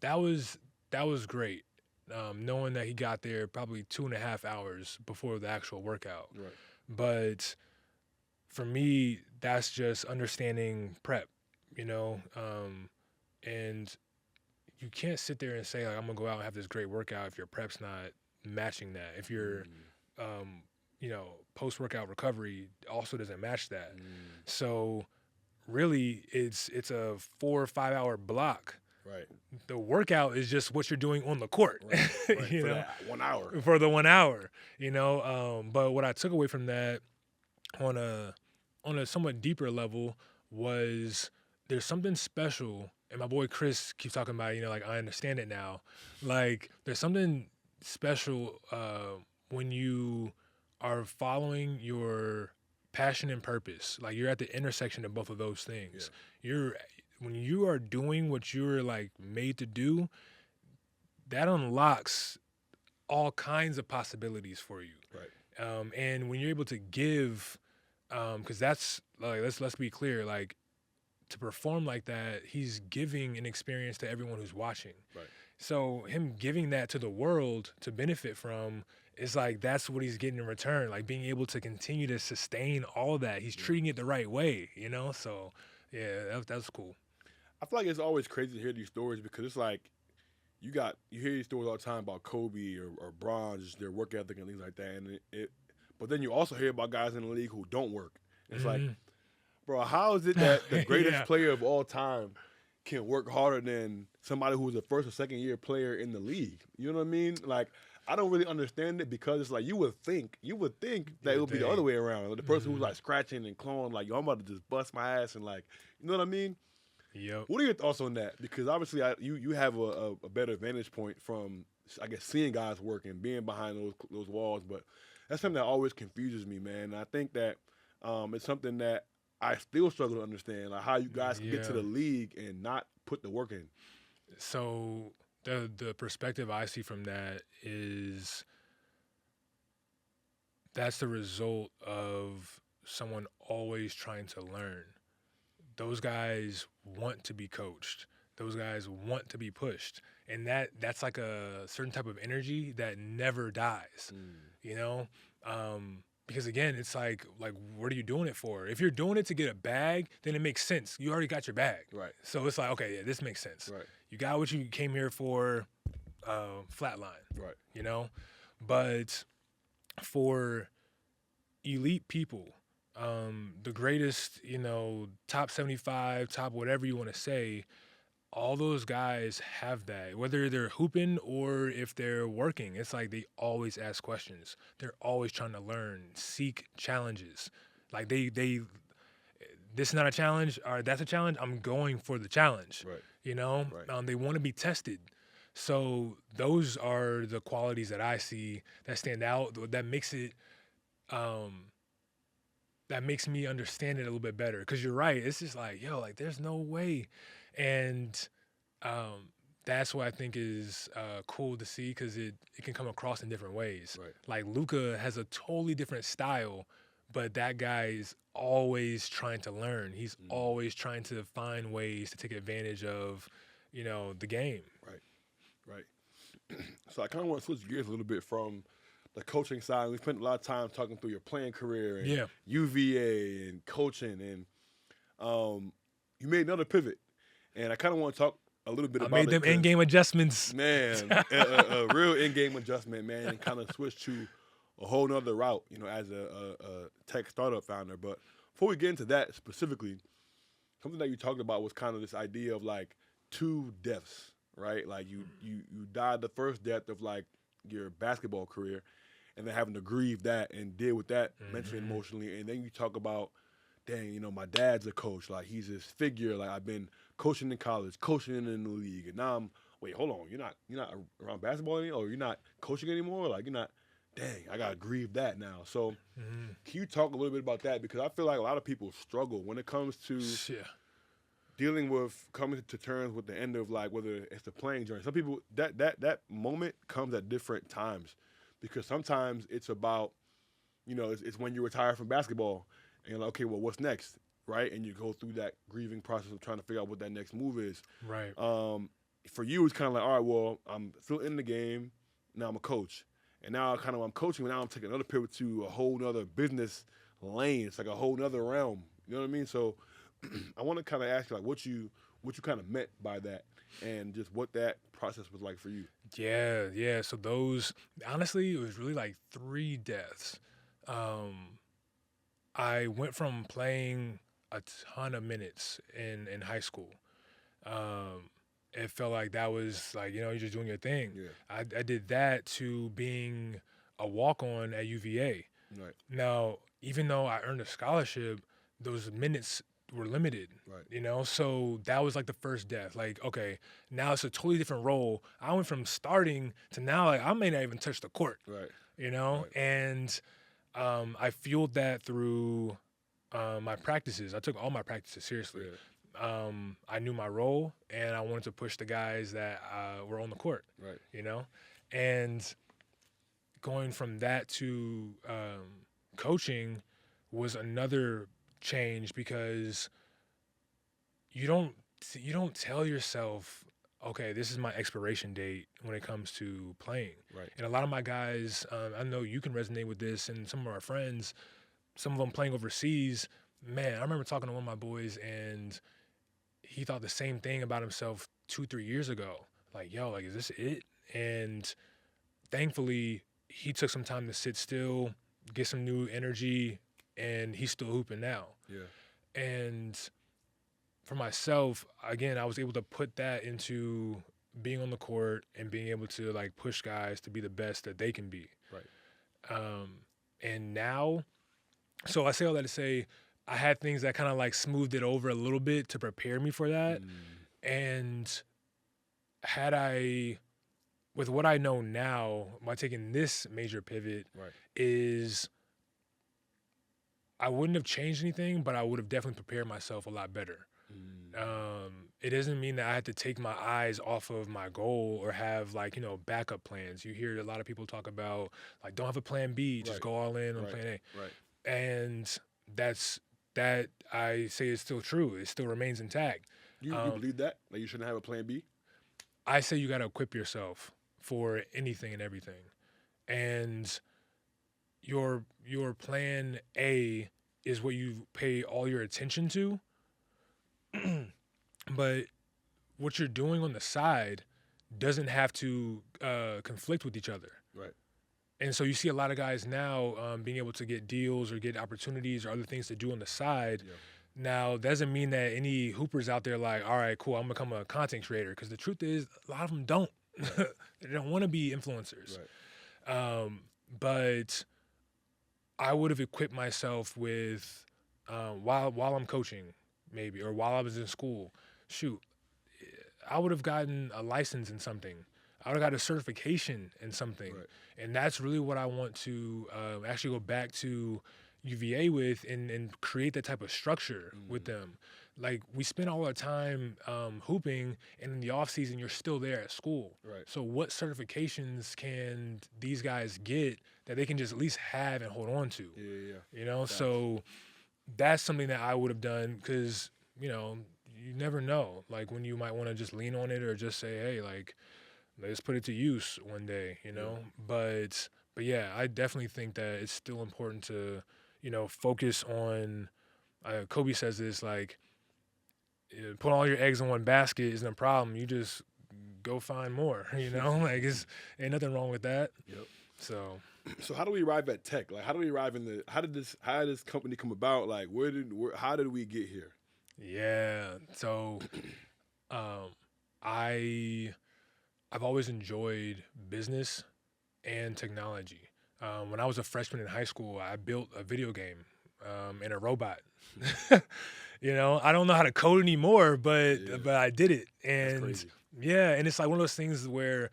that was great. Knowing that he got there probably 2.5 hours before the actual workout. Right. But for me, that's just understanding prep, and you can't sit there and say, like, I'm going to go out and have this great workout if your prep's not matching that. If your, post-workout recovery also doesn't match that. So really it's a 4 or 5 hour block. Right. The workout is just what you're doing on the court, Right. for that 1 hour. For the 1 hour, But what I took away from that on a somewhat deeper level was there's something special, and my boy Chris keeps talking about, like, I understand it now. Like, there's something special when you are following your passion and purpose. Like, you're at the intersection of both of those things. Yeah. When you are doing what you're like made to do, that unlocks all kinds of possibilities for you. Right. And when you're able to give, because that's like, let's be clear, like, to perform like that, he's giving an experience to everyone who's watching. Right. So him giving that to the world to benefit from, it's like that's what he's getting in return. Like, being able to continue to sustain all that, he's treating it the right way. So yeah, that's cool. I feel like it's always crazy to hear these stories because it's like you hear these stories all the time about Kobe or Bron, just their work ethic and things like that. And but then you also hear about guys in the league who don't work. It's like, bro, how is it that the greatest player of all time can work harder than somebody who was a first or second year player in the league? You know what I mean? Like, I don't really understand it because it's like you would think that it would be the other way around. Like, the person who's like scratching and clawing, like, yo, I'm about to just bust my ass and, like, you know what I mean? Yep. What are your thoughts on that? Because obviously you have a better vantage point from, I guess, seeing guys work and being behind those walls. But that's something that always confuses me, man. And I think that it's something that I still struggle to understand, like how you guys can get to the league and not put the work in. So the perspective I see from that is that's the result of someone always trying to learn. Those guys want to be coached. Those guys want to be pushed. And that's like a certain type of energy that never dies, Because, again, it's like, what are you doing it for? If you're doing it to get a bag, then it makes sense. You already got your bag. Right. So it's like, okay, yeah, this makes sense. Right. You got what you came here for, flatline. Right. But for elite people, the greatest, top 75, top whatever you want to say, all those guys have that. Whether they're hooping or if they're working, it's like they always ask questions. They're always trying to learn, seek challenges. Like this is not a challenge, or that's a challenge, I'm going for the challenge. Right. Right. They want to be tested. So those are the qualities that I see that stand out, that makes it that makes me understand it a little bit better. Because you're right. It's just like, yo, like, there's no way. And that's what I think is cool to see, because it can come across in different ways. Right. Like, Luka has a totally different style, but that guy is always trying to learn. He's always trying to find ways to take advantage of, the game. Right. So I kind of want to switch gears a little bit from the coaching side. We spent a lot of time talking through your playing career and UVA and coaching, and you made another pivot. And I kind of want to talk a little bit about it. I made them in-game adjustments. Man, a real in-game adjustment, man, and kind of switched to a whole nother route, as a tech startup founder. But before we get into that specifically, something that you talked about was kind of this idea of, like, 2 deaths, right? Like, you died the first death of, like, your basketball career, and then having to grieve that and deal with that mentally and emotionally, and then you talk about, dang, you know, my dad's a coach, like he's this figure, like I've been coaching in college, coaching in the league, and now I'm wait, hold on, you're not around basketball anymore, or you're not coaching anymore, like you're not. Dang, I gotta grieve that now. So, can you talk a little bit about that? Because I feel like a lot of people struggle when it comes to dealing with coming to terms with the end of, like, whether it's the playing journey. Some people that moment comes at different times, because sometimes it's about, you know, it's when you retire from basketball and you're like, okay, well, what's next, right? And you go through that grieving process of trying to figure out what that next move is. Right. For you, it's kind of like, all right, well, I'm still in the game. Now I'm a coach. And now kind of I'm coaching, but now I'm taking another pivot to a whole nother business lane. It's like a whole nother realm. You know what I mean? So I want to kind of ask you, like, what you kind of meant by that, and just what that process was like for you. Yeah. So those, honestly, it was really like 3 deaths. I went from playing a ton of minutes in high school. It felt like that was like, you know, you're just doing your thing. Yeah. I did that to being a walk-on at UVA. Right. Now, even though I earned a scholarship, those minutes were limited. Right. You know, so that was like the first death. Like, okay, now it's a totally different role. I went from starting to now, like, I may not even touch the court. Right. You know, Right. and I fueled that through my practices. I took all my practices seriously. Yeah. I knew my role, and I wanted to push the guys that were on the court. Right. You know, and going from that to coaching was another change, because you don't tell yourself, okay, this is my expiration date when it comes to playing. Right. And a lot of my guys, I know you can resonate with this, and some of our friends, some of them playing overseas. Man, I remember talking to one of my boys, and he thought the same thing about himself 2-3 years ago. Like, yo, like, is this it? And thankfully, he took some time to sit still, get some new energy, and he's still hooping now. Yeah. And for myself, again, I was able to put that into being on the court and being able to, like, push guys to be the best that they can be. Right. And now, so I say all that to say, I had things that kind of like smoothed it over a little bit to prepare me for that. And had I, with what I know now, by taking this major pivot, Right. is I wouldn't have changed anything, but I would have definitely prepared myself a lot better. It doesn't mean that I had to take my eyes off of my goal or have, like, you know, backup plans. You hear a lot of people talk about, like, don't have a plan B, just Right. go all in on Right. plan A. Right. And that I say is still true. It still remains intact. You believe that? Like, you shouldn't have a plan B? I say you got to equip yourself for anything and everything. And your plan A is what you pay all your attention to. But what you're doing on the side doesn't have to conflict with each other. Right. And so you see a lot of guys now being able to get deals or get opportunities or other things to do on the side. Yeah. Now, that doesn't mean that any hoopers out there like, all right, cool, I'm going to become a content creator. Because the truth is, a lot of them don't. Right. They don't want to be influencers. Right. But I would have equipped myself with, while I'm coaching, maybe, or while I was in school, shoot, I would have gotten a license in something. I would have got a certification in something. Right. And that's really what I want to actually go back to UVA with and create that type of structure with them. Like, we spend all our time hooping, and in the off season, you're still there at school. Right. So what certifications can these guys get that they can just at least have and hold on to? Yeah. You know, Facts. so that's something that I would have done, because, you know, you never know, like, when you might want to just lean on it or just say, hey, like, let's put it to use one day, you know? Yeah. But yeah, I definitely think that it's still important to, you know, focus on, Kobe says this, like, put all your eggs in one basket isn't a problem. You just go find more, you know? Like, ain't nothing wrong with that. Yep. So how do we arrive at tech? Like, how do we arrive in how did this company come about? Like, how did we get here? yeah, so I've always enjoyed business and technology. When I was a freshman in high school, I built a video game and a robot. I don't know how to code anymore, but I did it. And crazy. yeah, and it's like one of those things where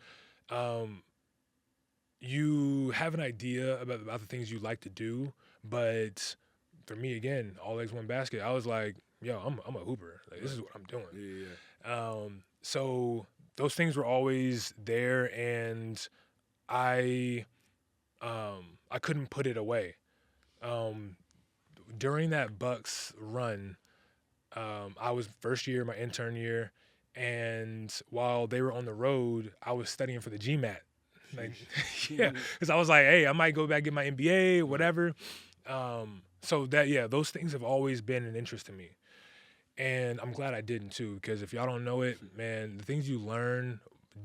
you have an idea about the things you like to do, but for me, again, all eggs one basket. I was like, yo, I'm a hooper. Like, this is what I'm doing. So those things were always there, and I couldn't put it away. During that Bucks run, I was first year, my intern year, and while they were on the road, I was studying for the GMAT. Because I was like, hey, I might go back get my MBA, whatever. So those things have always been an interest to me. And I'm glad I didn't too, because if y'all don't know it, man, the things you learn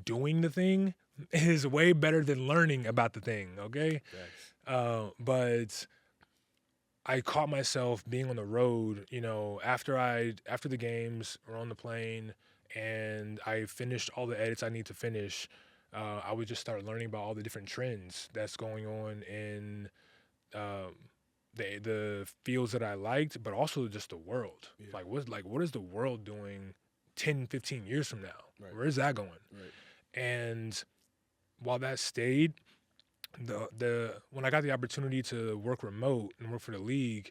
doing the thing is way better than learning about the thing, okay? But I caught myself being on the road, after the games or on the plane, and I finished all the edits I need to finish. I would just start learning about all the different trends that's going on in the fields that I liked, but also just the world. Like what is the world doing 10, 15 years from now? Right. Where is that going? Right. And while that stayed, when I got the opportunity to work remote and work for the league,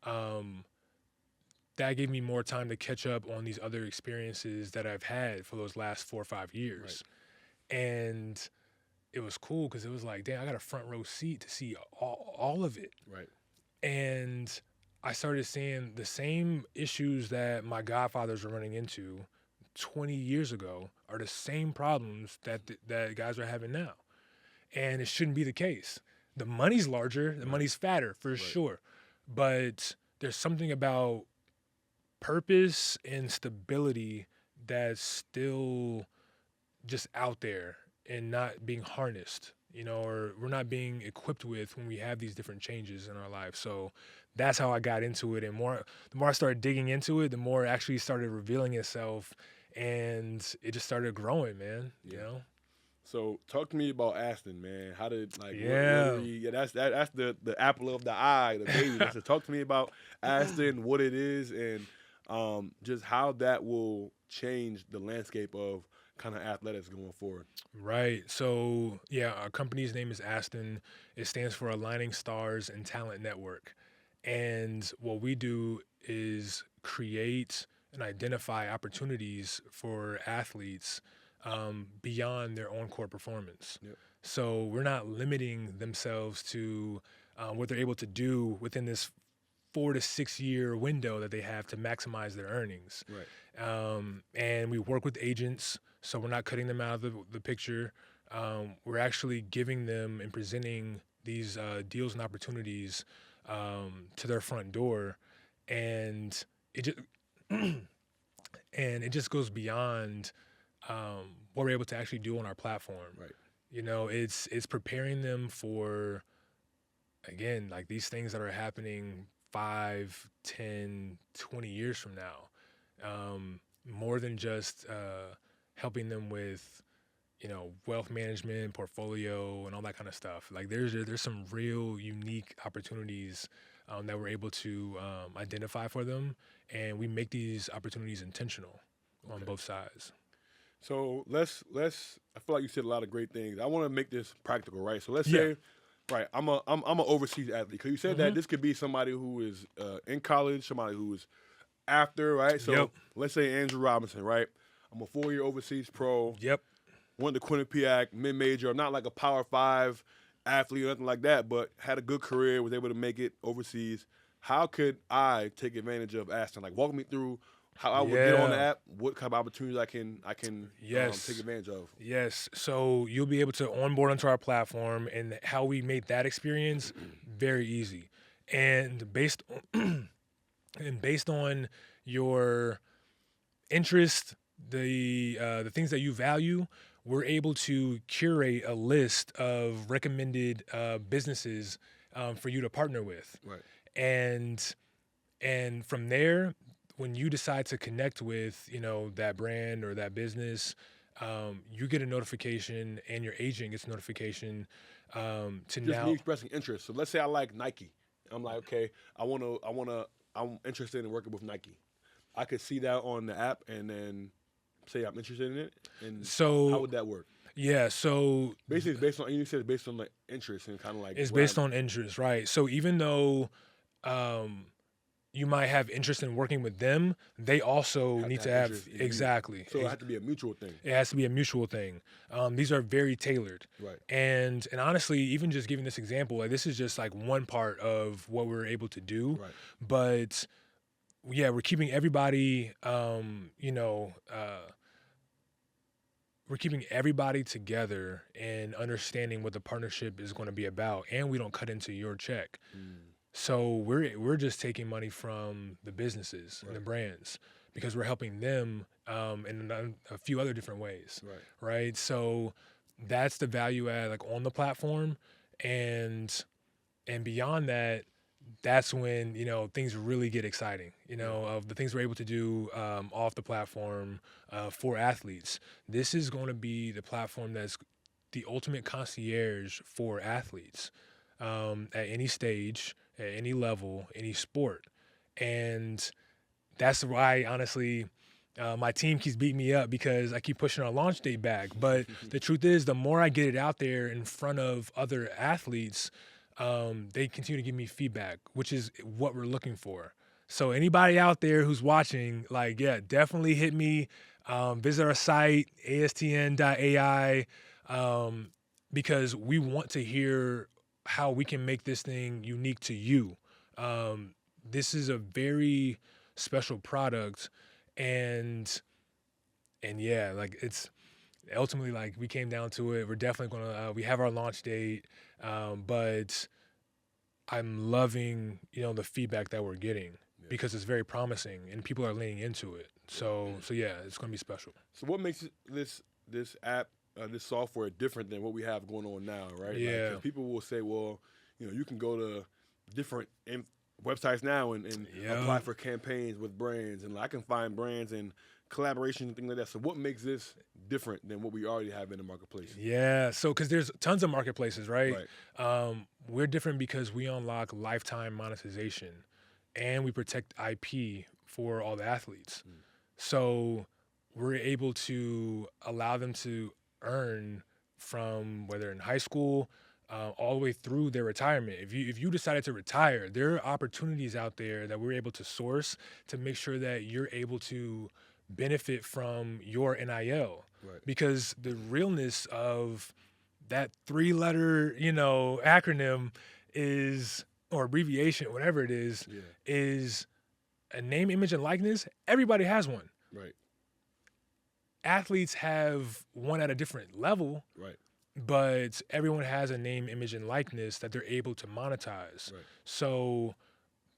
that gave me more time to catch up on these other experiences that I've had for those last 4 or 5 years. Right. And it was cool because it was like, damn, I got a front row seat to see all of it. Right. And I started seeing the same issues that my godfathers were running into 20 years ago are the same problems that guys are having now. And it shouldn't be the case. The money's larger, the money's fatter for sure. But there's something about purpose and stability that's still just out there and not being harnessed, or we're not being equipped with when we have these different changes in our life. So that's how I got into it. And the more I started digging into it, the more it actually started revealing itself, and it just started growing, man, So talk to me about ASTN, man. How did that's the apple of the eye, the baby. So talk to me about ASTN, what it is, and just how that will change the landscape of kind of athletics going forward. Right. So our company's name is ASTN. It stands for Aligning Stars and Talent Network. And what we do is create and identify opportunities for athletes beyond their on-court performance. Yep. So we're not limiting themselves to what they're able to do within this 4 to 6 year window that they have to maximize their earnings. Right. And we work with agents, so we're not cutting them out of the picture. We're actually giving them and presenting these deals and opportunities to their front door, and it just goes beyond what we're able to actually do on our platform. Right. It's preparing them for, again, like these things that are happening 5, 10, 20 years from now. More than just helping them with, wealth management, portfolio, and all that kind of stuff. Like there's some real unique opportunities that we're able to identify for them, and we make these opportunities intentional on both sides. So let's. I feel like you said a lot of great things. I want to make this practical, right? So let's say, right, I'm an overseas athlete. Because you said that this could be somebody who is in college, somebody who is after, right? So let's say Andrew Robinson, right? I'm a 4-year overseas pro. Yep. Went to Quinnipiac, mid-major. I'm not like a Power 5 athlete or nothing like that, but had a good career, was able to make it overseas. How could I take advantage of ASTN? Like, walk me through how I would get on the app, what kind of opportunities I can take advantage of. Yes. So you'll be able to onboard onto our platform, and how we made that experience very easy. And based on your interest, the things that you value, we're able to curate a list of recommended businesses for you to partner with. Right. And from there, when you decide to connect with, that brand or that business, you get a notification, and your agent gets a notification To Just now, me expressing interest. So let's say I like Nike. I'm like, okay, I'm interested in working with Nike. I could see that on the app and then say I'm interested in it. And so how would that work? yeah, so Basically, it's based on, you said it's based on like interest and kind of like it's based on interest, right? So even though um, you might have interest in working with them, they also need to have interest in you. exactly. So it has to be a mutual thing. It has to be a mutual thing. These are very tailored. Right. And honestly, even just giving this example, like this is just like one part of what we're able to do. Right. But yeah, we're keeping everybody, we're keeping everybody together and understanding what the partnership is going to be about, and we don't cut into your check. So we're just taking money from the businesses and the brands because we're helping them in a few other different ways. Right. So that's the value add like on the platform, and beyond that, that's when things really get exciting. Of the things we're able to do off the platform for athletes. This is going to be the platform that's the ultimate concierge for athletes at any stage, at any level, any sport, and that's why honestly. My team keeps beating me up because I keep pushing our launch date back. But the truth is, the more I get it out there in front of other athletes, they continue to give me feedback, which is what we're looking for. So anybody out there who's watching, like, yeah, definitely hit me. Visit our site, ASTN.ai, because we want to hear how we can make this thing unique to you. This is a very special product, and yeah, like it's ultimately like we came down to it. We're definitely gonna we have our launch date, but I'm loving the feedback that we're getting because it's very promising and people are leaning into it. So yeah, it's gonna be special. So what makes this app, this software different than what we have going on now, right? Yeah. 'Cause people will say, well, you can go to different websites now and apply for campaigns with brands, and I can find brands and collaboration and things like that. So what makes this different than what we already have in the marketplace? Yeah, so because there's tons of marketplaces, right? We're different because we unlock lifetime monetization and we protect IP for all the athletes. So we're able to allow them to earn from whether in high school all the way through their retirement. If you decided to retire, there are opportunities out there that we're able to source to make sure that you're able to benefit from your NIL. Because the realness of that 3-letter, acronym is, or abbreviation, whatever it is a name, image, and likeness. Everybody has one. Athletes have one at a different level. But everyone has a name, image, and likeness that they're able to monetize. So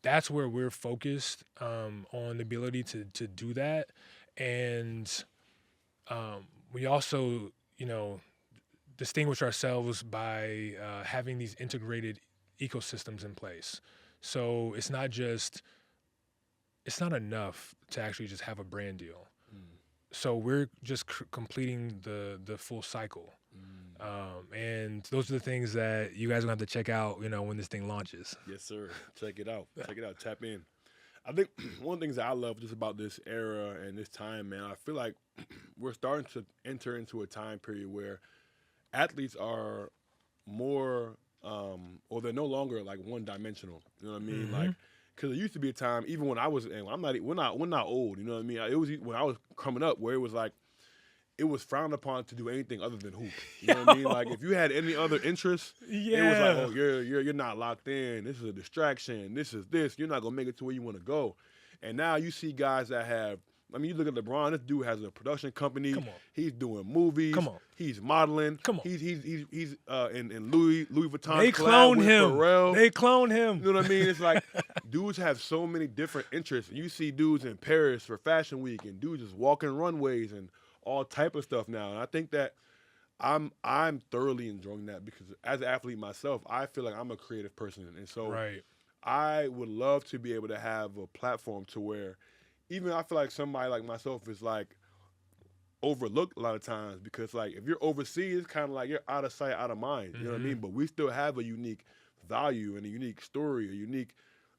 that's where we're focused on the ability to do that. And we also, distinguish ourselves by having these integrated ecosystems in place. So it's not enough to actually just have a brand deal. So we're just completing the full cycle. And those are the things that you guys are going to have to check out, when this thing launches. Yes, sir. Check it out. Tap in. I think one of the things that I love just about this era and this time, man, I feel like we're starting to enter into a time period where athletes are more, or they're no longer like one-dimensional. You know what I mean? Like, because there used to be a time, even when I was, and we're not old. You know what I mean? It was when I was coming up where it was like, it was frowned upon to do anything other than hoop. You know what I mean? Like if you had any other interests, it was like, oh, you're not locked in. This is a distraction. This is this. You're not gonna make it to where you want to go. And now you see guys that have. I mean, you look at LeBron. This dude has a production company. Come on. He's doing movies. Come on. He's modeling. Come on. He's in Louis Vuitton. They clone him. Pharrell. They clone him. You know what I mean? It's like dudes have so many different interests. You see dudes in Paris for Fashion Week, and dudes just walking runways and all type of stuff now. And I think that I'm thoroughly enjoying that because as an athlete myself, I feel like I'm a creative person. And so I would love to be able to have a platform to where even I feel like somebody like myself is like, overlooked a lot of times because, like, if you're overseas, it's kind of like you're out of sight, out of mind. You know what I mean? But we still have a unique value and a unique story, a unique,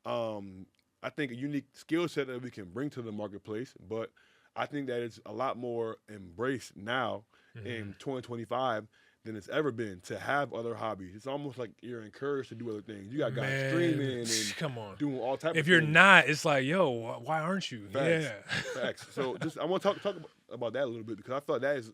I think, a unique skill set that we can bring to the marketplace. But I think that it's a lot more embraced now in 2025 than it's ever been to have other hobbies. It's almost like you're encouraged to do other things. You got guys streaming and come on. doing all types of things. If you're not, it's like, yo, why aren't you? Facts. Yeah. Facts. So I want to talk about that a little bit because I thought that is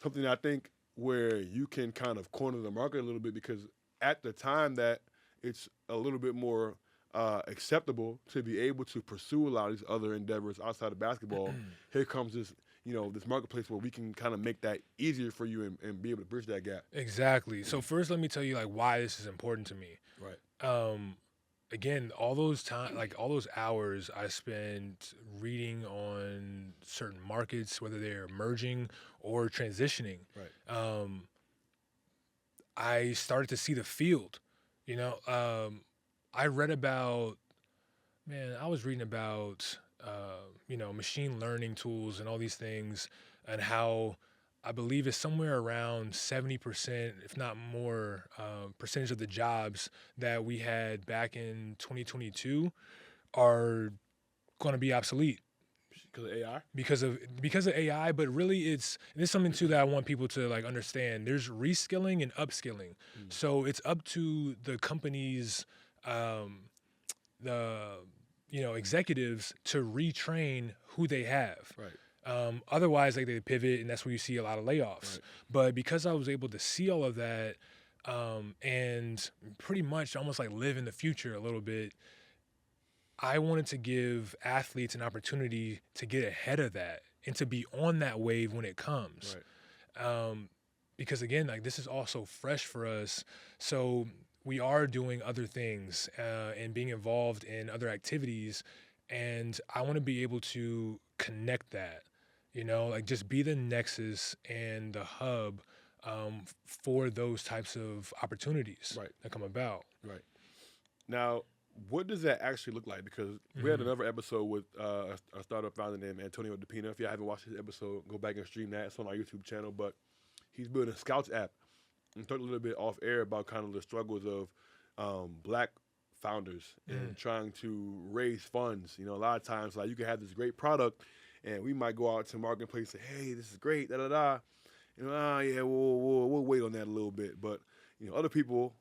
something that I think where you can kind of corner the market a little bit because at the time that it's a little bit more acceptable to be able to pursue a lot of these other endeavors outside of basketball, here comes this, this marketplace where we can kind of make that easier for you and be able to bridge that gap. Exactly. So first, let me tell you like why this is important to me. Right. Again, all those hours I spent reading on certain markets, whether they're emerging or transitioning. Right. I started to see the field. I read about, I was reading about, machine learning tools and all these things and how I believe it's somewhere around 70%, if not more, percentage of the jobs that we had back in 2022 are going to be obsolete. Because of AI? Because of AI, but really it's something too that I want people to like understand. There's reskilling and upskilling. So it's up to the companies, executives to retrain who they have. Right. Otherwise, like they pivot, and that's where you see a lot of layoffs. Right. But because I was able to see all of that, and pretty much almost like live in the future a little bit, I wanted to give athletes an opportunity to get ahead of that and to be on that wave when it comes. Right. Because again, like this is also fresh for us. So we are doing other things and being involved in other activities. And I want to be able to connect that, like just be the nexus and the hub for those types of opportunities that come about. Right. Now, what does that actually look like? Because we had another episode with a startup founder named Antonio DePina. If you haven't watched his episode, go back and stream that. It's on our YouTube channel. But he's building a Scouts app. And talked a little bit off air about kind of the struggles of black founders and trying to raise funds. A lot of times, like you can have this great product, and we might go out to marketplace and say, "Hey, this is great, da da da." We'll wait on that a little bit. But other people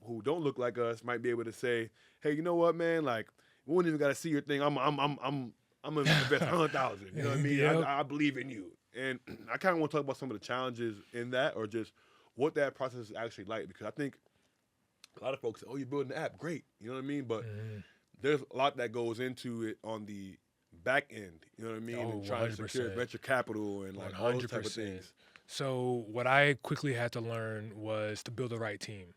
who don't look like us might be able to say, "Hey, you know what, man? Like, we wouldn't even got to see your thing. I'm gonna invest $100,000. You know what I mean? Yep. I believe in you." And I kind of want to talk about some of the challenges in that, or just what that process is actually like, because I think a lot of folks say, "Oh, you're building an app, great." You know what I mean? But there's a lot that goes into it on the back end. You know what I mean? Oh, and trying to secure 100%. venture capital and like all those type of things. So what I quickly had to learn was to build the right team.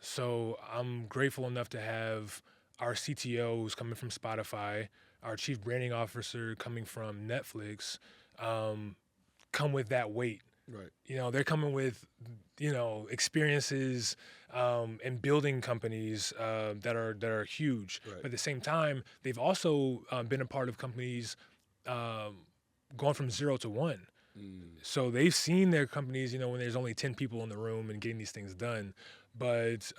So I'm grateful enough to have our CTO who's coming from Spotify, our chief branding officer coming from Netflix, come with that weight. Right. They're coming with, experiences and building companies that are huge. Right. But at the same time, they've also been a part of companies going from 0 to 1. So they've seen their companies, when there's only 10 people in the room and getting these things done. But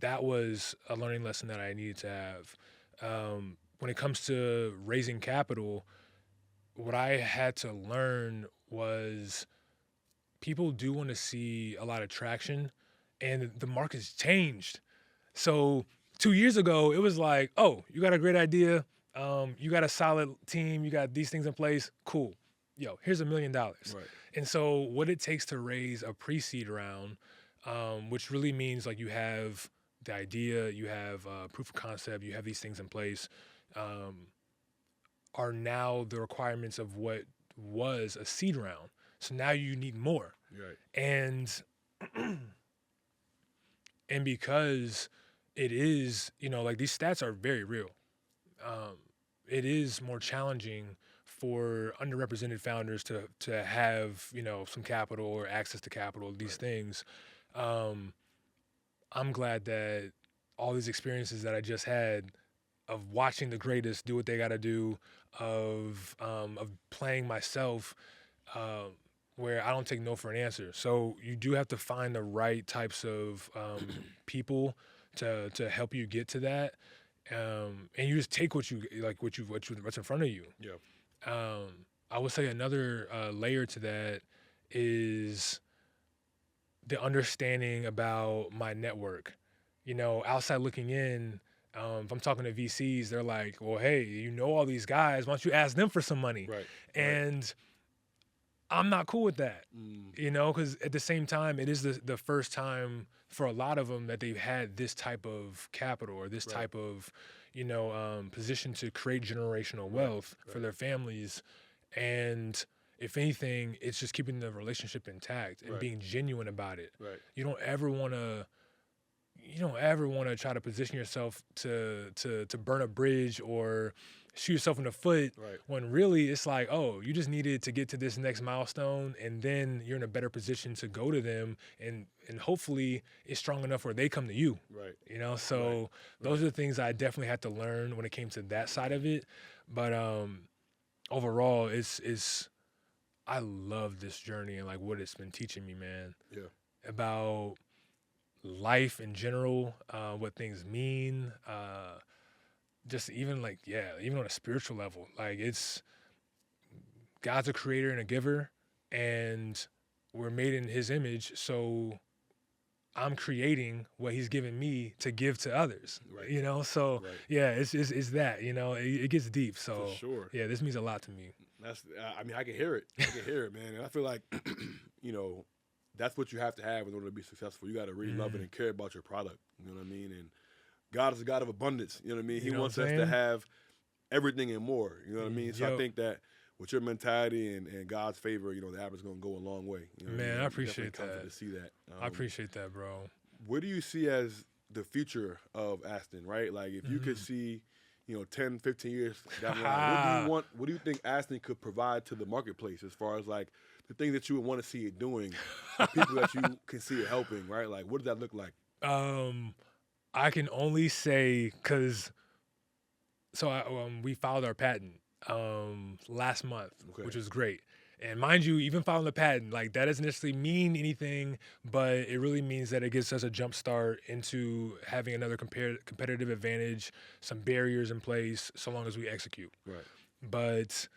that was a learning lesson that I needed to have. When it comes to raising capital, what I had to learn was people do want to see a lot of traction, and the market's changed. So 2 years ago, it was like, oh, you got a great idea. You got a solid team. You got these things in place. Cool. Yo, here's $1 million. Right. And so what it takes to raise a pre-seed round, which really means like you have the idea, you have proof of concept, you have these things in place, are now the requirements of what was a seed round. So now you need more. Right. And because it is, like these stats are very real. It is more challenging for underrepresented founders to have, some capital or access to capital, these things. I'm glad that all these experiences that I just had of watching the greatest do what they got to do, of playing myself, where I don't take no for an answer. So you do have to find the right types of people to help you get to that, and you just take what's in front of you. Yeah. I would say another layer to that is the understanding about my network. Outside looking in, if I'm talking to VCs, they're like, well, hey, all these guys, why don't you ask them for some money? Right. And I'm not cool with that, because at the same time, it is the first time for a lot of them that they've had this type of capital or this type of, position to create generational wealth for their families. And if anything, it's just keeping the relationship intact and being genuine about it. Right. You don't ever want to try to position yourself to burn a bridge or shoot yourself in the foot when really it's like, oh, you just needed to get to this next milestone, and then you're in a better position to go to them, and hopefully it's strong enough where they come to you. Right. So those are the things I definitely had to learn when it came to that side of it. But overall, it's I love this journey and like what it's been teaching me, man. Yeah. About life in general, what things mean, just even even on a spiritual level, like it's God's a creator and a giver, and we're made in his image. So I'm creating what he's given me to give to others, so yeah, it's that, it gets deep. So for sure. Yeah, this means a lot to me. I can hear it, man. And I feel like, that's what you have to have in order to be successful. You got to really love it and care about your product. You know what I mean? And God is a God of abundance. You know what I mean? He wants us to have everything and more. You know what I mean? So I think that with your mentality and God's favor, the app is going to go a long way. Man, I appreciate that. To see that. I appreciate that, bro. What do you see as the future of Aston, right? Like if you could see, 10, 15 years down the line, what do you think Aston could provide to the marketplace as far as like the things that you would want to see it doing, the people that you can see it helping, right? Like, what does that look like? I can only say because we filed our patent last month, which was great. And mind you, even filing the patent, like that doesn't necessarily mean anything, but it really means that it gives us a jump start into having another competitive advantage, some barriers in place, so long as we execute. Right. But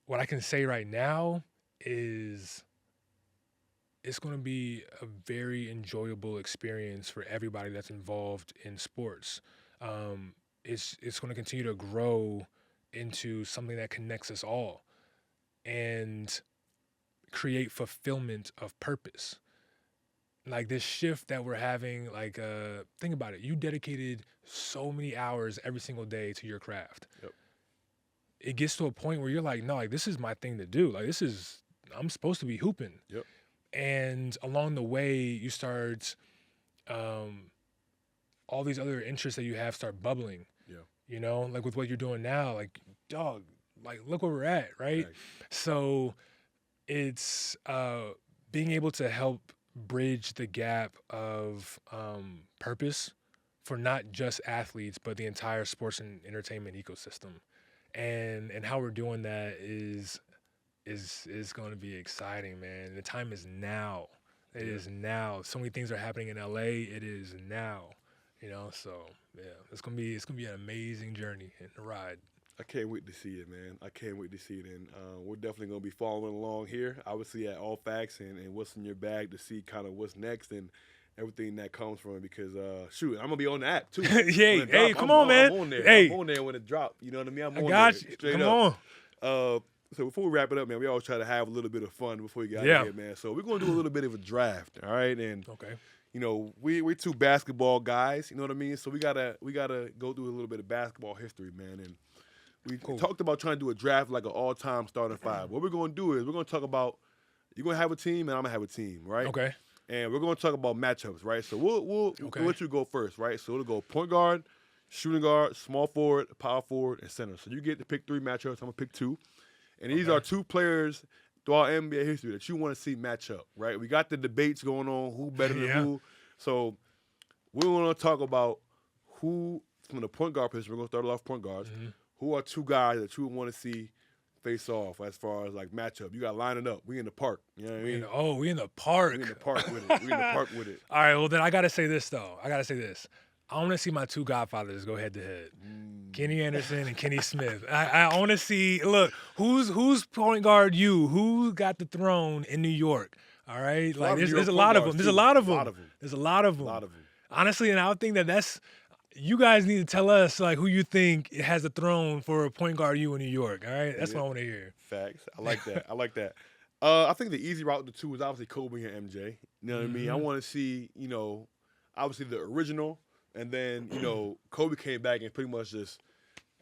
what I can say right now is it's going to be a very enjoyable experience for everybody that's involved in sports. It's going to continue to grow into something that connects us all and create fulfillment of purpose. Like this shift that we're having, like think about it. You dedicated so many hours every single day to your craft. Yep. It gets to a point where you're like, no, like this is my thing to do. Like I'm supposed to be hooping. Yep. And along the way, you start, all these other interests that you have start bubbling. Yeah. Like with what you're doing now, like, dog, like look where we're at, right? So it's being able to help bridge the gap of purpose for not just athletes, but the entire sports and entertainment ecosystem. And how we're doing that is going to be exciting, man. The time is now. It is now. So many things are happening in LA. It is now. So yeah, it's gonna be an amazing journey and a ride. I can't wait to see it, man. I can't wait to see it. And we're definitely going to be following along here, obviously at All Facts and What's in Your Bag to see kind of what's next and everything that comes from it because, shoot, I'm going to be on the app too. Hey, come on, man. I'm on there. Hey. I'm on there when it drops. You know what I mean? I'm I on got there. you. Straight Come up. on. So before we wrap it up, man, we always try to have a little bit of fun before we get out of here, man. So we're going to do a little bit of a draft, all right? And okay. We're two basketball guys, you know what I mean? So we gotta go through a little bit of basketball history, man. And we talked about trying to do a draft like an all-time starting five. What we're going to do is we're going to talk about you're going to have a team and I'm going to have a team, right? Okay. And we're going to talk about matchups, right? So we'll let you go first, right? So it'll go point guard, shooting guard, small forward, power forward, and center. So you get to pick 3 matchups. I'm going to pick 2. And these are 2 players throughout NBA history that you want to see match up, right? We got the debates going on, who better than who. So we want to talk about who, from the point guard position, we're going to start off point guards, who are 2 guys that you would want to see face off as far as like matchup. You got to line it up. We in the park. You know what I mean? We in the park. We in the park with it. We in the park with it. All right, well, then I got to say this, though. I want to see my two godfathers go head-to-head. Kenny Anderson and Kenny Smith. I want to see, look, who's point guard you? Who got the throne in New York? All right? Like, there's a lot of them. There's a lot of them. There's a lot of them. Honestly, and I would think that's you guys need to tell us, like, who you think has the throne for a point guard you in New York, all right? That's what I want to hear. Facts. I like that. I think the easy route to two is obviously Kobe and MJ. You know what I mean? I want to see, obviously the original, and then, Kobe came back and pretty much just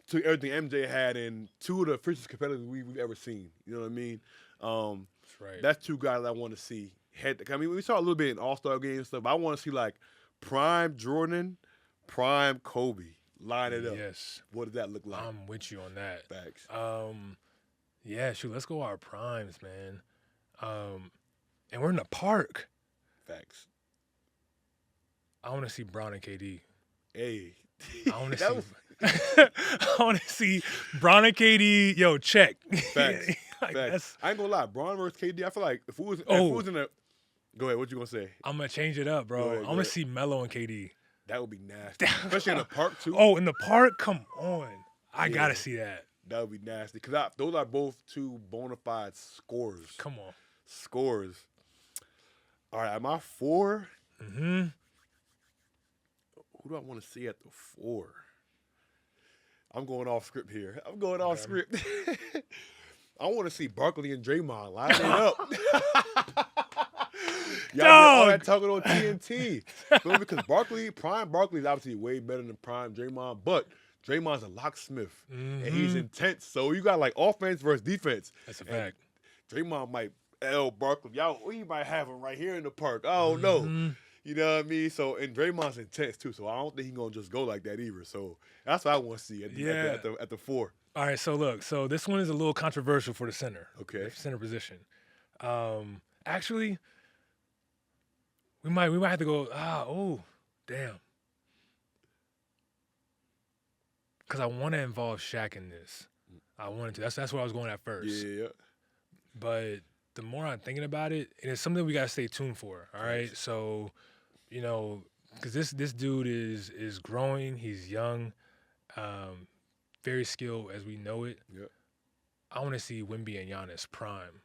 took everything MJ had and two of the fiercest competitors we've ever seen. You know what I mean? That's right. That's two guys I want to see. We saw a little bit in All-Star games and stuff, but I want to see, like, prime Jordan, prime Kobe. Line it up. Yes. What does that look like? I'm with you on that. Facts. Yeah, shoot, let's go our primes, man. And we're in the park. Facts. I want to see Bron and KD. Hey. I want to see Bron and KD. Yo, check. Facts. Like, Facts. I ain't gonna lie. Bron versus KD. I feel like if it was in a, go ahead. What you gonna say? I'm gonna change it up, bro. I want to see Melo and KD. That would be nasty, especially in the park too. Oh, in the park? Come on. I gotta see that. That would be nasty because those are both two bona fide scorers. Come on. Scorers. All right, am I 4? Mm-hmm. Who do I want to see at the 4? I'm going off script here. Script. I want to see Bartley and Draymond line it up. Y'all did all that talking on TNT. Because prime Barkley is obviously way better than prime Draymond, but Draymond's a locksmith, and he's intense. So you got like offense versus defense. That's a fact. Draymond might Barkley. We might have him right here in the park. I don't know. You know what I mean? So, and Draymond's intense too. So I don't think he's gonna just go like that either. So that's what I want to see at the 4. All right. So look. So this one is a little controversial for the center. Okay. The center position. Actually, we might have to go. Damn. Because I want to involve Shaq in this. I wanted to. That's what I was going at first. Yeah. But the more I'm thinking about it, and it's something we got to stay tuned for, all right? So, because this dude is growing. He's young, very skilled as we know it. Yep. I want to see Wemby and Giannis prime.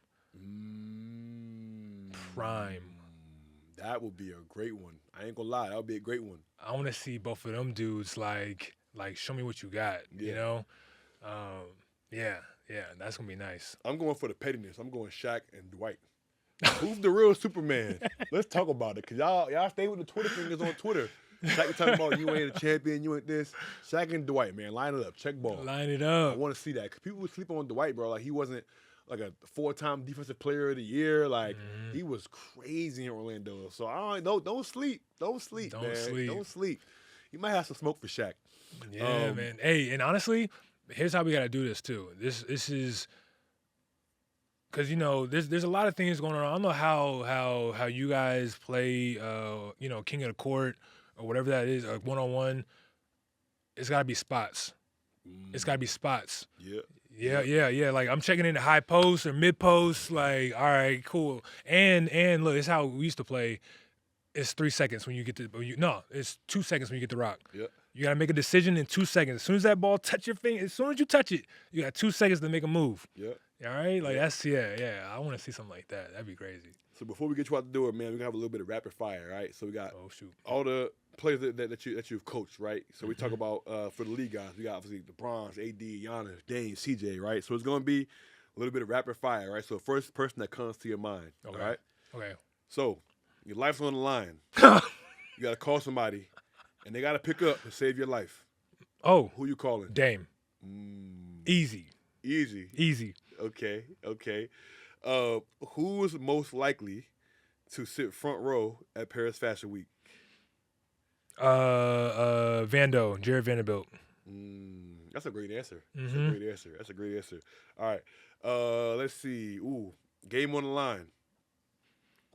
Prime. That would be a great one. I ain't gonna lie. That would be a great one. I want to see both of them dudes, like show me what you got, you know? Yeah, that's going to be nice. I'm going for the pettiness. I'm going Shaq and Dwight. Who's the real Superman? Let's talk about it, because y'all stay with the Twitter fingers on Twitter. Shaq talking about you ain't a champion, you ain't this. Shaq and Dwight, man, line it up, check ball. Line it up. I want to see that, because people would sleep on Dwight, bro. Like, he wasn't like a 4-time defensive player of the year. Like, he was crazy in Orlando. So, don't sleep. Don't sleep. You might have some smoke for Shaq. Yeah, man. Hey, and honestly, here's how we got to do this, too. This is because, there's a lot of things going on. I don't know how you guys play, King of the Court or whatever that is, like one-on-one. It's got to be spots. It's got to be spots. Yeah. Like, I'm checking in the high post or mid post. Like, all right, cool. And look, it's how we used to play. It's 3 seconds when you get it's 2 seconds when you get the rock. Yep. You got to make a decision in 2 seconds. As soon as that ball touch your finger, as soon as you touch it, you got 2 seconds to make a move. Yep. All right? Like, that's, I want to see something like that. That'd be crazy. So before we get you out the door, man, we're going to have a little bit of rapid fire, right? So we got all the players that you've coached, right? So we talk about, for the league guys, we got obviously LeBron, AD, Giannis, Dame, CJ, right? So it's going to be a little bit of rapid fire, right? So first person that comes to your mind, all right? Okay. So your life's on the line. You got to call somebody, and they got to pick up to save your life. Oh. Who you calling? Dame. Easy. Okay. Who is most likely to sit front row at Paris Fashion Week? Jared Vanderbilt. That's a great answer. Mm-hmm. That's a great answer. All right. Let's see. Game on the line.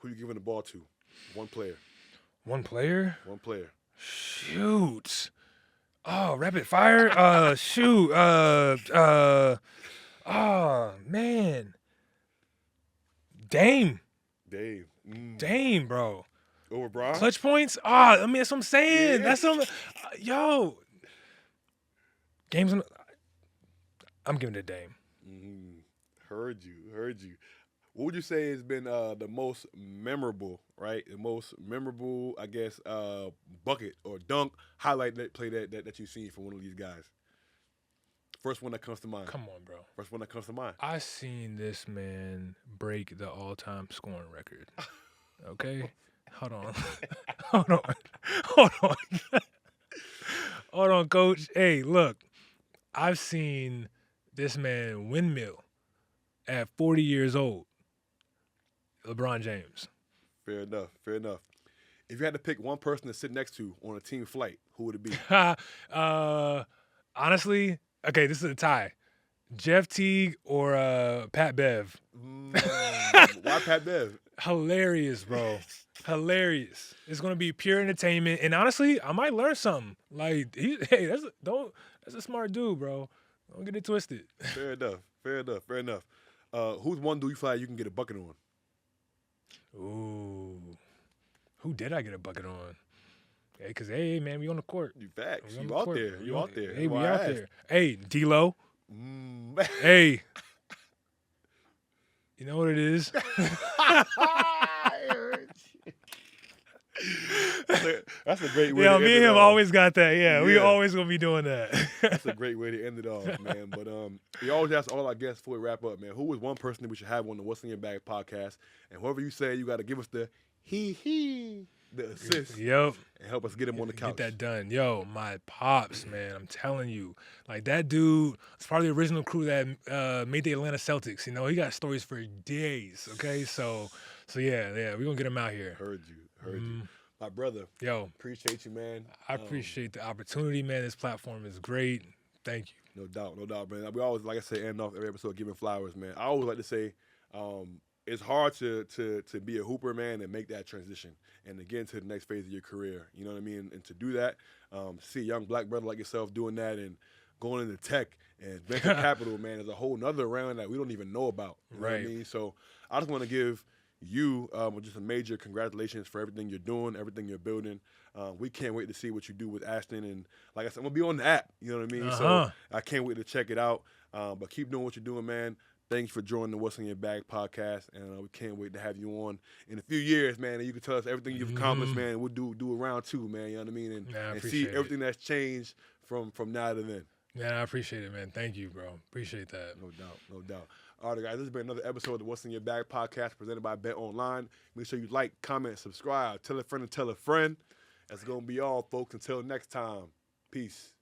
Who you giving the ball to? One player. One player? Shoot. Oh, rapid fire? Shoot. Oh, man. Dame. Dave. Dame, bro. Over Bron? Clutch points? I mean, that's what I'm saying. Yeah. That's what yo. Games on I'm giving it to Dame. Heard you. What would you say has been the most memorable, right? The most memorable, I guess, bucket or dunk highlight play that you've seen from one of these guys? First one that comes to mind. Come on, bro. First one that comes to mind. I seen this man break the all-time scoring record. Okay? Hold on. Hold on. Hold on, coach. Hey, look. I've seen this man windmill at 40 years old. LeBron James. Fair enough. If you had to pick one person to sit next to on a team flight, who would it be? Honestly, okay, this is a tie. Jeff Teague or Pat Bev. Why Pat Bev? Hilarious, bro. Hilarious. It's gonna be pure entertainment, and honestly, I might learn something. Like, that's a smart dude, bro. Don't get it twisted. Fair enough. Who's one dude you feel like you can get a bucket on? Ooh, who did I get a bucket on? Hey, cause hey, man, we on the court. You facts. We on You the out court. there. You out there. Hey, we That's why I out asked. there. Hey, D-Lo. Hey. You know what it is? That's a great way Yeah, to end me and it him off. always got that. Yeah, we Yeah. always gonna be doing that. That's a great way to end it off, man. But we always ask all our guests before we wrap up, man. Who is one person that we should have on the What's in Your Bag podcast? And whoever you say, you got to give us the the assist, Yep. and help us get him on the couch. Get that done. Yo, my pops, man. I'm telling you. Like, that dude is part of the original crew that made the Atlanta Celtics. You know, he got stories for days, okay? So yeah, we're going to get him out here. Heard you. My brother, Yo, appreciate you, man. I appreciate the opportunity, man. This platform is great. Thank you. No doubt, man. We always, like I say, end off every episode giving flowers, man. I always like to say, it's hard to be a hooper, man, and make that transition and to get into the next phase of your career. You know what I mean? And to do that, see a young black brother like yourself doing that and going into tech and venture capital, man, is a whole nother round that we don't even know about. You know what I Right. mean? So I just want to give you just a major congratulations for everything you're doing, everything you're building. We can't wait to see what you do with ASTN. And like I said, I'm going to be on the app. You know what I mean? So I can't wait to check it out. But keep doing what you're doing, man. Thanks for joining the What's in Your Bag podcast. And we can't wait to have you on in a few years, man. And you can tell us everything you've accomplished, man. We'll do a round two, man. You know what I mean? And see everything that's changed from now to then. Yeah, I appreciate it, man. Thank you, bro. Appreciate that. No doubt. All right, guys, this has been another episode of the What's in Your Bag podcast presented by Bet Online. Make sure you like, comment, subscribe, tell a friend to tell a friend. That's going to be all, folks. Until next time, peace.